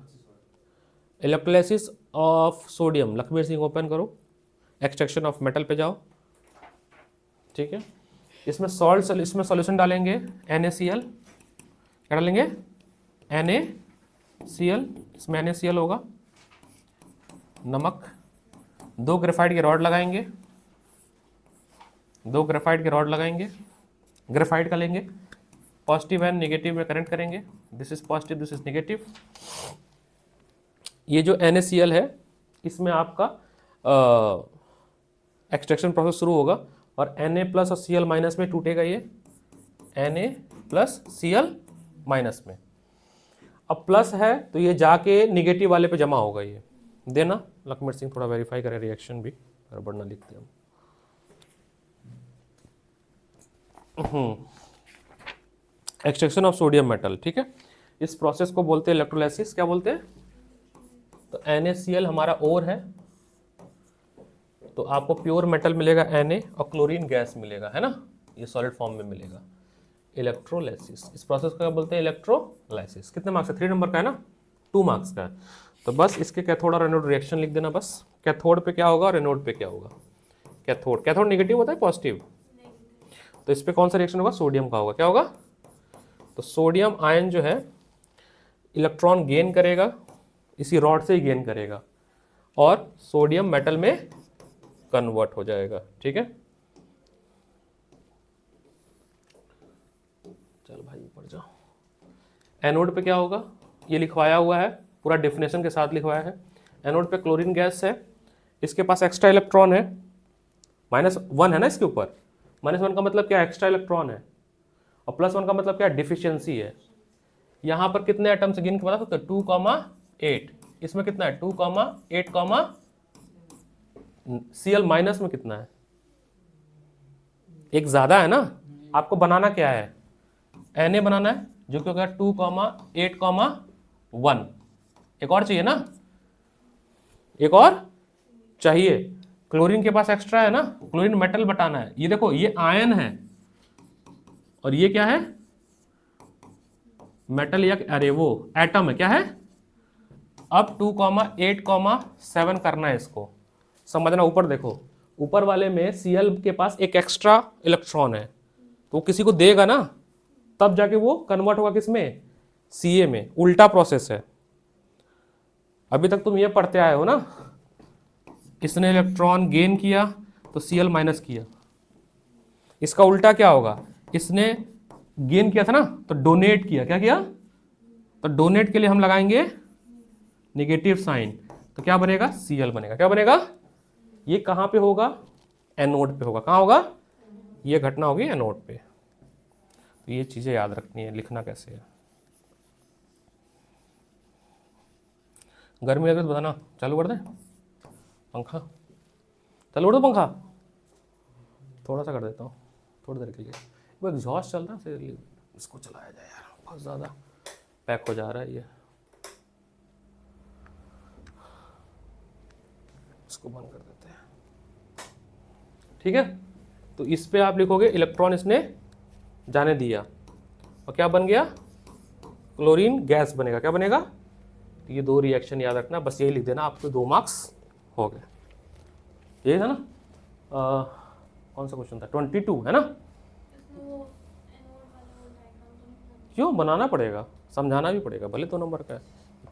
Electrolysis of sodium, Lakhbir Singh open करो, एक्सट्रैक्शन ऑफ मेटल पे जाओ, ठीक है। इसमें इसमें सॉल्यूशन डालेंगे NaCl, क्या डालेंगे? NaCl, इसमें NaCl होगा, नमक, 2 ग्रेफाइट के रॉड लगाएंगे, 2 ग्रेफाइट के रॉड लगाएंगे। ग्रेफाइट का लेंगे, पॉजिटिव एंड नेगेटिव में करंट करेंगे, this is positive, this is negative. ये जो NaCl है इसमें आपका एक्सट्रैक्शन प्रोसेस शुरू होगा और Na प्लस और Cl माइनस में टूटेगा ये, Na प्लस Cl माइनस में। अब प्लस है तो ये जाके निगेटिव वाले पे जमा होगा, ये देना। लखमीर सिंह थोड़ा वेरीफाई करें रिएक्शन भी, गड़बड़ ना लिखते हम। एक्सट्रैक्शन ऑफ सोडियम मेटल, ठीक है। इस प्रोसेस को बोलते हैं इलेक्ट्रोलाइसिस। क्या बोलते हैं? तो NaCl हमारा ओर है, तो आपको प्योर मेटल मिलेगा Na और क्लोरीन गैस मिलेगा, है ना, ये सॉलिड फॉर्म में मिलेगा। इलेक्ट्रोलाइसिस, इस प्रोसेस को क्या बोलते हैं? इलेक्ट्रोलाइसिस। कितने मार्क्स है? 3 नंबर का है ना, 2 मार्क्स का है। तो बस इसके कैथोड और एनोड रिएक्शन लिख देना बस। कैथोड पे क्या होगा और एनोड पे क्या होगा? कैथोड नेगेटिव होता है, पॉजिटिव, तो इस पे कौन सा रिएक्शन होगा? सोडियम का होगा। क्या होगा? तो सोडियम आयन जो है इलेक्ट्रॉन गेन करेगा, इसी रॉड से ही गेन करेगा और सोडियम मेटल में कन्वर्ट हो जाएगा, ठीक है। चल भाई ऊपर जाओ। एनोड पे क्या होगा? ये लिखवाया हुआ है, पूरा डेफिनेशन के साथ लिखवाया है। एनोड पे क्लोरीन गैस है, इसके पास एक्स्ट्रा इलेक्ट्रॉन है, -1 है ना इसके ऊपर। -1 का मतलब क्या? एक्स्ट्रा इलेक्ट्रॉन है, और +1 का मतलब क्या? डिफिशियंसी है। यहाँ पर कितने एटम्स गिन के बता सकते? 2,8। इसमें कितना है? 2,8, Cl माइनस में कितना है? एक ज्यादा है ना। आपको बनाना क्या है? Na बनाना है, जो कि होगा 2,8,1। एक और चाहिए ना, एक और चाहिए। क्लोरीन के पास एक्स्ट्रा है ना, क्लोरीन मेटल बताना है। ये देखो ये आयन है और ये क्या है, मेटल या अरे वो एटम है, क्या है। अब 2,8,7 करना है इसको, समझना। ऊपर देखो, ऊपर वाले में Cl के पास एक एक्स्ट्रा इलेक्ट्रॉन है, तो किसी को देगा ना, तब जाके वो कन्वर्ट होगा किसमें, Ca में। उल्टा प्रोसेस है। अभी तक तुम ये पढ़ते आए हो ना, इसने इलेक्ट्रॉन गेन किया तो Cl माइनस किया। इसका उल्टा क्या होगा, इसने गेन किया था ना तो डोनेट किया, क्या किया, तो डोनेट के लिए हम लगाएंगे नेगेटिव साइन, तो क्या बनेगा, Cl बनेगा। क्या बनेगा, ये कहां पे होगा, एनोड पे होगा। कहां होगा, ये घटना होगी एनोड पे। तो ये चीजें याद रखनी है, लिखना कैसे है। गर्मी लगे तो बताना, चालू कर दें पंखा, चालू कर दो पंखा, थोड़ा सा कर देता हूँ थोड़ी देर के लिए। वो एग्जॉस्ट चल रहा है, फिर इसको चलाया जाए यार, बहुत ज़्यादा पैक हो जा रहा है ये। इसको बंद कर देते हैं, ठीक है। तो इस पे आप लिखोगे इलेक्ट्रॉन इसने जाने दिया और क्या बन गया, क्लोरीन गैस बनेगा। क्या बनेगा, तो ये दो रिएक्शन याद रखना, बस यही लिख देना, आपको 2 मार्क्स हो गए। यही था ना, कौन सा क्वेश्चन था, 22 है ना। इसमें वो एनोड वाला वो डायग्राम तो नहीं बनाना? क्यों बनाना पड़ेगा, समझाना भी पड़ेगा, भले 2 नंबर का है,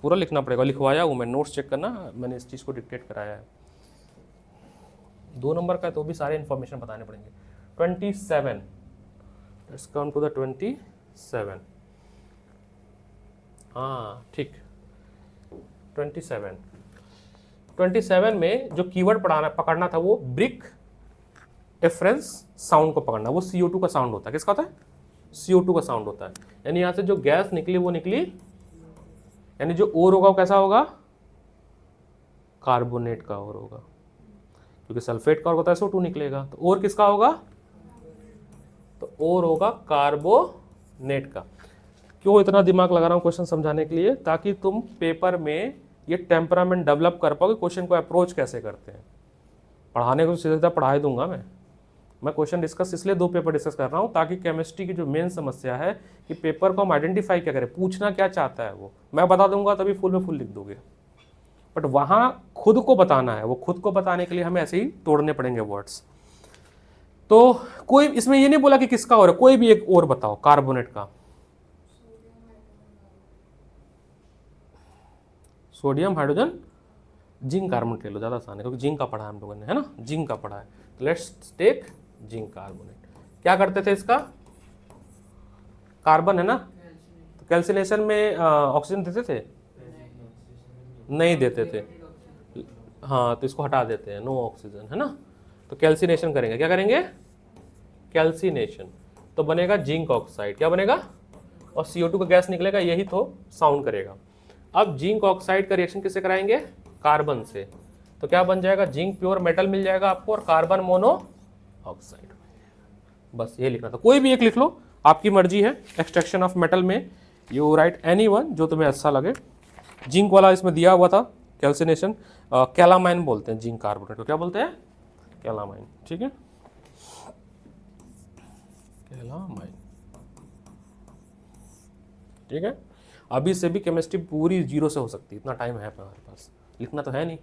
पूरा लिखना पड़ेगा। लिखवाया हूँ मैं, नोट्स चेक करना, मैंने इस चीज़ को डिक्टेट कराया है। 2 नंबर का है तो भी सारे इन्फॉर्मेशन बताने पड़ेंगे। 27, लेट्स कम टू द 27। हाँ ठीक, 27 में जो कीवर्ड पकड़ना था वो ब्रिक डिफरेंस साउंड को पकड़ना। वो CO2 का साउंड होता है। किसका होता है, CO2 का साउंड होता है। यानी यहां से जो गैस निकली वो निकली, यानी जो ओर होगा वो कैसा होगा, कार्बोनेट का ओर होगा, क्योंकि सल्फेट का ओर होता है SO2 निकलेगा। तो ओर किसका होगा, तो ओर होगा कार्बोनेट का। क्यों इतना दिमाग लगा रहा हूं क्वेश्चन समझाने के लिए, ताकि तुम पेपर में ये टेम्परामेंट डेवलप कर पाओगे, क्वेश्चन को अप्रोच कैसे करते हैं। पढ़ाने को सीधा पढ़ा दूंगा मैं क्वेश्चन डिस्कस इसलिए 2 पेपर डिस्कस कर रहा हूँ, ताकि केमिस्ट्री की जो मेन समस्या है कि पेपर को हम आइडेंटिफाई क्या करें, पूछना क्या चाहता है वो मैं बता दूंगा, तभी फुल में फुल लिख दोगे। बट वहाँ खुद को बताना है, वो खुद को बताने के लिए हमें ऐसे ही तोड़ने पड़ेंगे वर्ड्स। तो कोई इसमें ये नहीं बोला कि किसका और है, कोई भी एक और बताओ कार्बोनेट का। सोडियम हाइड्रोजन जिंक कार्बोनेट ले लो, ज़्यादा आसान है, क्योंकि जिंक का पढ़ा है हम लोगों ने, है ना, जिंक का पढ़ा है। तो लेट्स टेक जिंक कार्बोनेट। क्या करते थे इसका, कार्बन है ना, तो कैल्सिनेशन में ऑक्सीजन देते थे, नहीं देते थे, हाँ, तो इसको हटा देते हैं, नो ऑक्सीजन, है ना। तो कैल्सिनेशन करेंगे, क्या करेंगे, कैल्सिनेशन, तो बनेगा जिंक ऑक्साइड। क्या बनेगा, और CO2 का गैस निकलेगा, यही तो साउंड करेगा। अब जिंक ऑक्साइड का रिएक्शन किससे कराएंगे, कार्बन से, तो क्या बन जाएगा, जिंक प्योर मेटल मिल जाएगा आपको और कार्बन मोनो ऑक्साइड। बस ये लिखना था, कोई भी एक लिख लो, आपकी मर्जी है। एक्सट्रैक्शन ऑफ मेटल में यू राइट एनी वन जो तुम्हें अच्छा लगे। जिंक वाला इसमें दिया हुआ था, कैल्सिनेशन, कैलामाइन बोलते हैं जिंक कार्बोनेट को, क्या बोलते हैं, कैलामाइन, ठीक है, कैलामाइन, ठीक है। अभी से भी केमिस्ट्री पूरी 0 से हो सकती है, इतना टाइम है हमारे पास, लिखना तो है नहीं,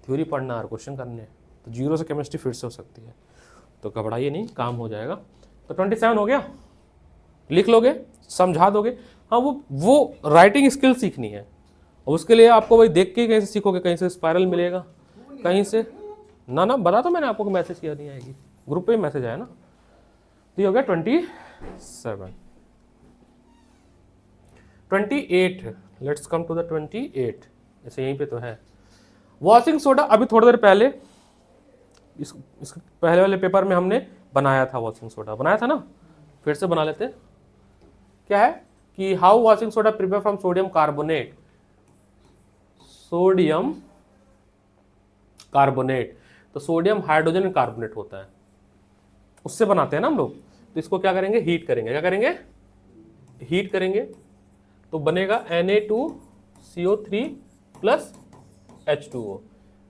थ्योरी पढ़ना और क्वेश्चन करने, तो 0 से केमिस्ट्री फिर से हो सकती है, तो घबराइए नहीं, काम हो जाएगा। तो 27 हो गया, लिख लोगे, समझा दोगे। हाँ, वो राइटिंग स्किल सीखनी है, और उसके लिए आपको वही देख के कहीं से सीखोगे, कहीं से स्पायरल मिलेगा, कहीं से ना बता तो मैंने आपको मैसेज किया, नहीं आएगी, ग्रुप पे मैसेज आया ना। तो ये हो गया 27। 28, लेट्स कम टू द 28, ऐसे यहीं पे तो है। वॉशिंग सोडा, अभी थोड़ी देर पहले इस पहले वाले पेपर में हमने बनाया था, वॉशिंग सोडा बनाया था ना, फिर से बना लेते हैं। क्या है कि how washing soda prepare from sodium carbonate, sodium carbonate, तो सोडियम हाइड्रोजन कार्बोनेट होता है, उससे बनाते हैं ना हम लोग। तो इसको क्या करेंगे, हीट करेंगे, क्या करेंगे, हीट करेंगे, तो बनेगा Na2CO3 प्लस H2O।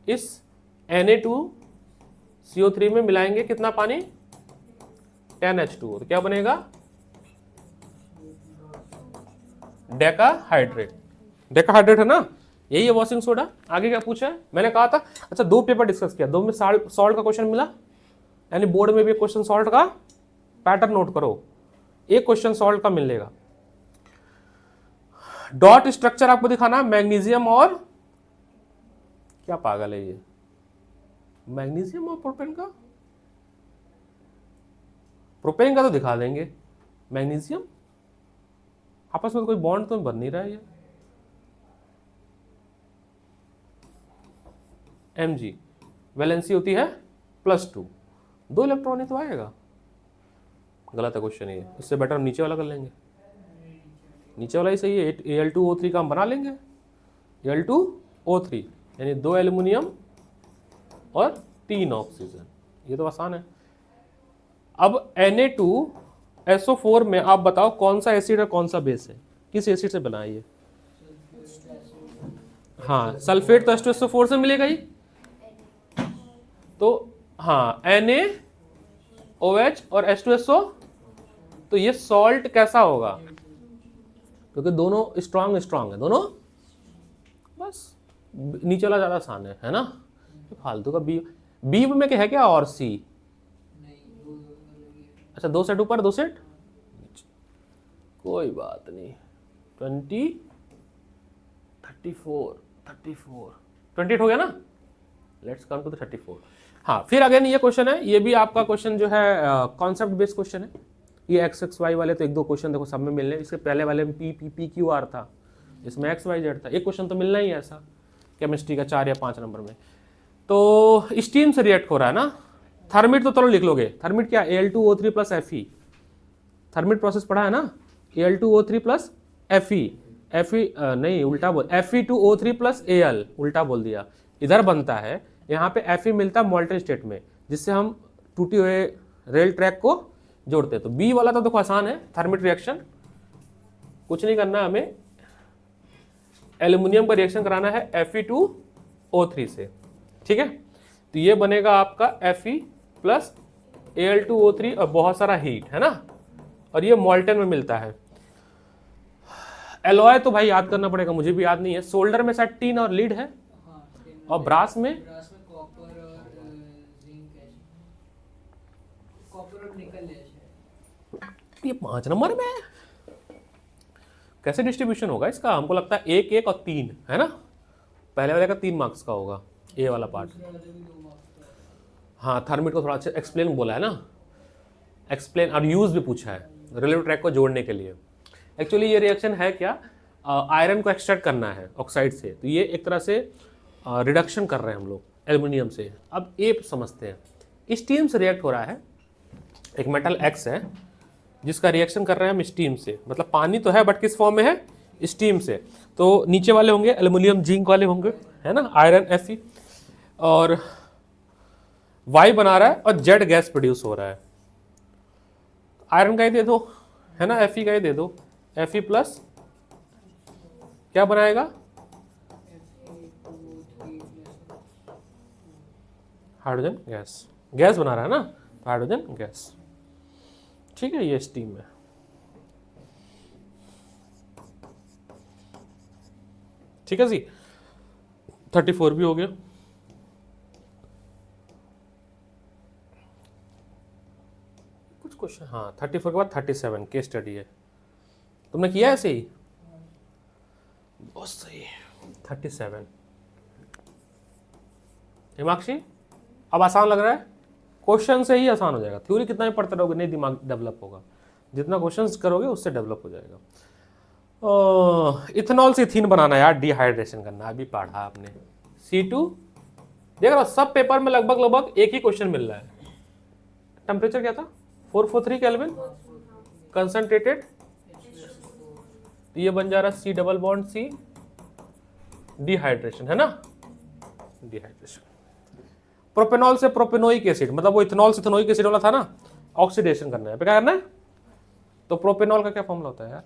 इस Na2CO3 में मिलाएंगे कितना पानी, 10H2O, तो क्या बनेगा, डेकाहाइड्रेट। डेकाहाइड्रेट है ना, यही है वॉशिंग सोडा। आगे क्या पूछा है, मैंने कहा था, अच्छा 2 पेपर डिस्कस किया, 2 में सॉल्ट का क्वेश्चन मिला, यानी बोर्ड में भी क्वेश्चन सॉल्ट का पैटर्न नोट करो, एक क्वेश्चन सॉल्ट का मिलेगा। डॉट स्ट्रक्चर आपको दिखाना, मैग्नीशियम और क्या पागल है ये, मैग्नीशियम और प्रोपेन का, प्रोपेन का तो दिखा देंगे, मैग्नीशियम आपस में कोई बॉन्ड तो बन नहीं रहा है ये। Mg वैलेंसी होती है +2, 2 इलेक्ट्रॉन ही तो आएगा, गलत है क्वेश्चन ये, इससे बेटर हम नीचे वाला कर लेंगे, नीचे वाला ही सही है, Al2O3 का हम बना लेंगे, Al2O3 यानी 2 एल्युमिनियम और 3 ऑक्सीजन, ये तो आसान है। अब Na2SO4 में आप बताओ कौन सा एसिड है कौन सा बेस है, किस एसिड से बना है ये, हाँ सल्फेट तो H2SO4 से मिलेगा ही, तो हाँ NaOH और H2SO, तो ये सॉल्ट कैसा होगा, क्योंकि दोनों स्ट्रांग है दोनों, बस नीचे वाला ज्यादा आसान है ना, फालतू का बी में क्या है क्या, और सी, नहीं वो अलग ही है। अच्छा 2 सेट ऊपर 2 सेट नीचे, कोई बात नहीं, 20 34 28 हो गया ना, लेट्स कम टू द 34। हाँ फिर अगेन ये क्वेश्चन है, ये भी आपका क्वेश्चन जो है कॉन्सेप्ट बेस्ड क्वेश्चन है, ये एक्स एक्स वाई वाले तो 1-2 क्वेश्चन देखो सब में मिलने, इसके पहले वाले में P P P Q R था, इसमें एक्स वाई जेड था, एक क्वेश्चन तो मिलना ही है ऐसा केमिस्ट्री का 4 या 5 नंबर में। तो स्टीम से रिएक्ट हो रहा है ना, थर्मिट तो चलो लिख लोगे, थर्मिट क्या, Al2O3 plus Fe, thermite process पढ़ा है ना, Al2O3 प्लस Fe, नहीं उल्टा बोल, Fe2O3 प्लस Al, उल्टा बोल दिया, इधर बनता है, यहाँ पे Fe मिलता है मॉल्टेन स्टेट में, जिससे हम टूटे हुए रेल ट्रैक को जोड़ते हैं। तो बी वाला तो देखो आसान है, थर्मिट रिएक्शन, कुछ नहीं करना हमें, एल्युमिनियम का रिएक्शन कराना है Fe2O3 से, ठीक है, तो ये बनेगा आपका Fe प्लस Al2O3 और बहुत सारा हीट है ना, और ये मॉल्टेन में मिलता है। एलॉय तो भाई याद करना पड़ेगा, मुझे भी याद नहीं है, सोल्डर में शायद टीन और लीड है, हाँ, और ब्रास में कॉपर और जिंक है, कॉपर और निकल है शायद। ये 5 नंबर में है, कैसे डिस्ट्रीब्यूशन होगा इसका, हमको लगता है 1 1 और 3 है ना, पहले वाले का 3 मार्क्स का होगा ए वाला पार्ट। दूसरे वाले भी 2 मार्क्स का है। हाँ थर्मिट को थोड़ा अच्छा एक्सप्लेन बोला है ना, एक्सप्लेन और यूज भी पूछा है रिलेटिव ट्रैक को जोड़ने के लिए। एक्चुअली ये रिएक्शन है क्या, आयरन को एक्सट्रैक्ट करना है ऑक्साइड से, तो ये एक तरह से रिडक्शन कर रहे हैं हम लोग एल्युमिनियम से। अब ए समझते हैं, स्टीम से रिएक्ट हो रहा है, एक मेटल एक्स है जिसका रिएक्शन कर रहे हैं हम स्टीम से, मतलब पानी तो है बट किस फॉर्म में है, स्टीम से। तो नीचे वाले होंगे एल्युमिनियम जिंक वाले होंगे, है ना, आयरन Fe, और वाई बना रहा है और जेड गैस प्रोड्यूस हो रहा है। आयरन का ही दे दो, है ना, Fe का ही दे दो, Fe प्लस क्या बनाएगा, हाइड्रोजन गैस, गैस बना रहा है ना, हाइड्रोजन गैस, ठीक है, ये स्टीम है। ठीक है जी, 34 भी हो गया। कुछ क्वेश्चन, हाँ 34 के बाद 37 केस स्टडी है, तुमने किया ऐसे ही, बहुत सही, 37। हिमाक्षी अब आसान लग रहा है, क्वेश्चन से ही आसान हो जाएगा, थ्योरी कितना ही पढ़ते रहोगे नहीं दिमाग डेवलप होगा, जितना क्वेश्चंस करोगे उससे डेवलप हो जाएगा। इथेनॉल से इथीन बनाना है यार, डिहाइड्रेशन करना, अभी पढ़ा आपने, C2 देख रहा, सब पेपर में लगभग एक ही क्वेश्चन मिल रहा है। टेम्परेचर क्या था, 443 केल्विन, कंसंट्रेटेड, तो ये बन जा रहा C double bond C, dehydration है ना, डिहाइड्रेशन। प्रोपेनॉल से प्रोपेनोइक एसिड, मतलब वो इथेनॉल से इथेनोइक एसिड वाला था ना, ऑक्सीडेशन करना है, क्या करना है, तो प्रोपेनॉल का क्या फॉर्मूला होता है यार,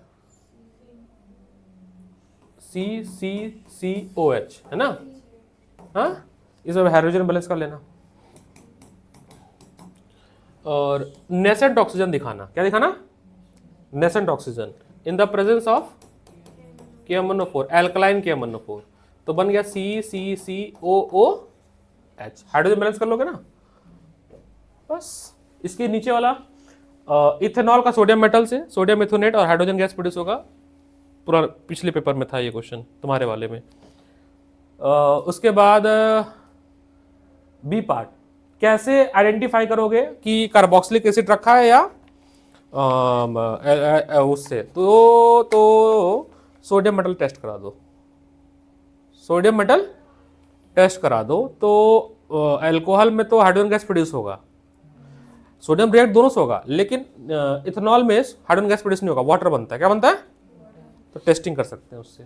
CCCOH है ना, हाँ इस बार हाइड्रोजन बैलेंस कर लेना और नेसेंट ऑक्सीजन दिखाना। क्या दिखाना? Nascent oxygen in the presence of KMnO4, alkaline KMnO4। तो बन गया CCCOOH। हाइड्रोजन बैलेंस कर लोगे ना बस। इसके नीचे वाला इथेनॉल का सोडियम मेटल से सोडियम इथोनेट और हाइड्रोजन गैस प्रोड्यूस होगा। पूरा पिछले पेपर में था ये क्वेश्चन, तुम्हारे वाले में। उसके बाद बी पार्ट, कैसे आइडेंटिफाई करोगे कि कार्बोक्सिलिक एसिड रखा है या उससे? तो सोडियम मेटल टेस्ट करा दो, सोडियम मेटल टेस्ट करा दो। तो अल्कोहल में तो हाइड्रोजन गैस प्रोड्यूस होगा, सोडियम रिएक्ट दोनों से होगा, लेकिन इथेनॉल में हाइड्रोजन गैस प्रोड्यूस नहीं होगा, वाटर बनता है। क्या बनता है? तो टेस्टिंग कर सकते हैं उससे।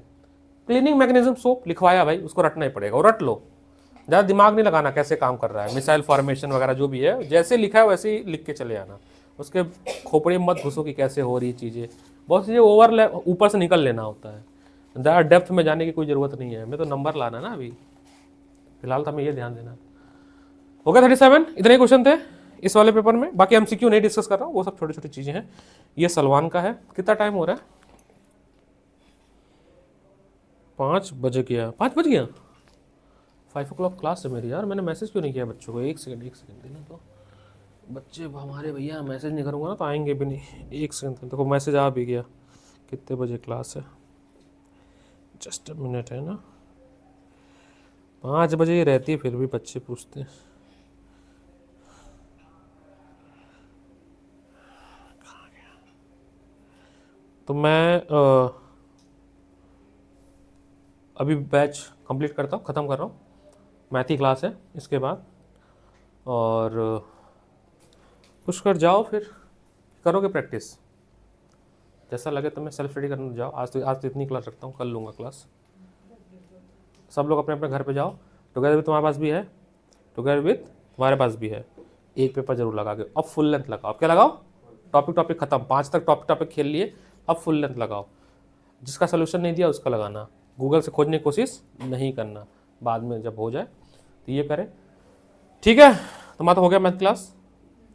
क्लीनिंग मैकेनिज्म सोप लिखवाया भाई, उसको रटना ही पड़ेगा और रट लो, ज़्यादा दिमाग नहीं लगाना कैसे काम कर रहा है। मिसाइल फॉर्मेशन वगैरह जो भी है जैसे लिखा है वैसे ही लिख के चले आना, उसके खोपड़ी में मत घुसो कि कैसे हो रही चीज़ें। बहुत चीज़ें ऊपर से निकल लेना होता है, ज़्यादा डेप्थ में जाने की कोई ज़रूरत नहीं है। मैं तो नंबर लाना ना अभी फिलहाल था, मैं ये ध्यान देना। हो गया 37, इतने ही क्वेश्चन थे इस वाले पेपर में। बाकी MCQ नहीं डिस्कस कर रहा हूँ, वो सब छोटी छोटी चीज़ें हैं। ये सलमान का है। कितना टाइम हो रहा है? 5 बज गया, 5 बज गया। 5 o'clock क्लास है मेरी यार। मैंने मैसेज क्यों नहीं किया बच्चों को? एक सेकंड देना। तो बच्चे हमारे भैया मैसेज नहीं करूँगा ना तो आएंगे भी नहीं। एक सेकंड देखो, मैसेज आ भी गया। कितने बजे क्लास है? जस्ट अ मिनट है ना, 5 बजे ही रहती है, फिर भी बच्चे पूछते हैं। तो मैं अभी बैच कंप्लीट करता हूँ, ख़त्म कर रहा हूँ। मैथ की क्लास है इसके बाद, और कुछ कर जाओ, फिर करोगे प्रैक्टिस जैसा लगे तुम्हें। सेल्फ स्टडी करने जाओ। आज तो इतनी क्लास रखता हूँ, कल लूँगा क्लास। सब लोग अपने अपने घर पे जाओ। टुगेदर विथ तुम्हारे पास भी है, टुगेदर विथ तुम्हारे पास भी है। एक पेपर जरूर लगा के, अब फुल लेंथ लगाओ। अब क्या लगाओ? टॉपिक खत्म, 5 तक टॉपिक खेल लिए, अब फुल लेंथ लगाओ। जिसका सोल्यूशन नहीं दिया उसका लगाना, गूगल से खोजने की कोशिश नहीं करना। बाद में जब हो जाए तो ये करें, ठीक है? तुम्हारा तो हो गया मैथ क्लास,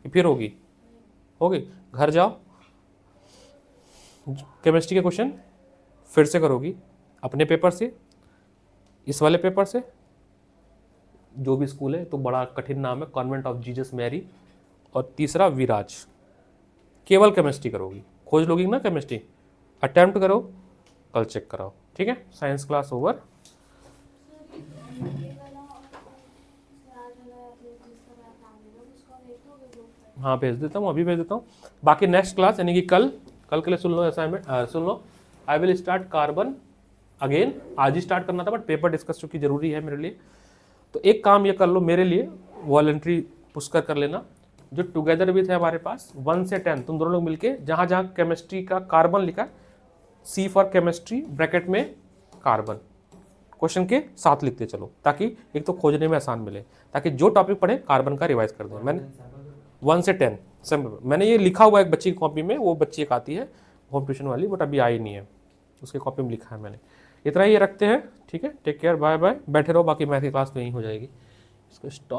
फिर होगी घर जाओ। केमिस्ट्री के क्वेश्चन फिर से करोगी अपने पेपर से, इस वाले पेपर से। जो भी स्कूल है तो बड़ा कठिन नाम है, कॉन्वेंट ऑफ जीसस मैरी, और तीसरा विराज। केवल केमिस्ट्री करोगी, खोज लोगी ना केमिस्ट्री, अटेम्प्ट करो, कल चेक कराओ, ठीक है? Science class over. हाँ भेज देता हूँ, अभी भेज देता हूँ। बाकी नेक्स्ट क्लास यानी कि कल के लिए सुन लो असाइनमेंट, सुन लो। I will start carbon again. आज ही स्टार्ट करना था बट पेपर डिस्कस चूँकि जरूरी है मेरे लिए, तो एक काम ये कर लो मेरे लिए, वॉलंटरी पुष्कर कर लेना। जो टुगेदर विथ है हमारे पास 1 से 10, तुम दोनों लोग मिलके जहाँ जहाँ केमिस्ट्री का कार्बन लिखा है, C फॉर केमिस्ट्री ब्रैकेट में कार्बन क्वेश्चन के साथ लिखते चलो, ताकि एक तो खोजने में आसान मिले, ताकि जो टॉपिक पढ़े कार्बन का रिवाइज कर दें। मैंने 1 से 10 मैंने ये लिखा हुआ है एक बच्ची की कॉपी में, वो बच्ची एक आती है होम ट्यूशन वाली, बट अभी आई नहीं है, उसके कॉपी में लिखा है मैंने। इतना ही ये रखते हैं, ठीक है? Take care, bye bye. बैठे रहो, बाकी मैथ की क्लास तो यहीं हो जाएगी। इसको स्टॉप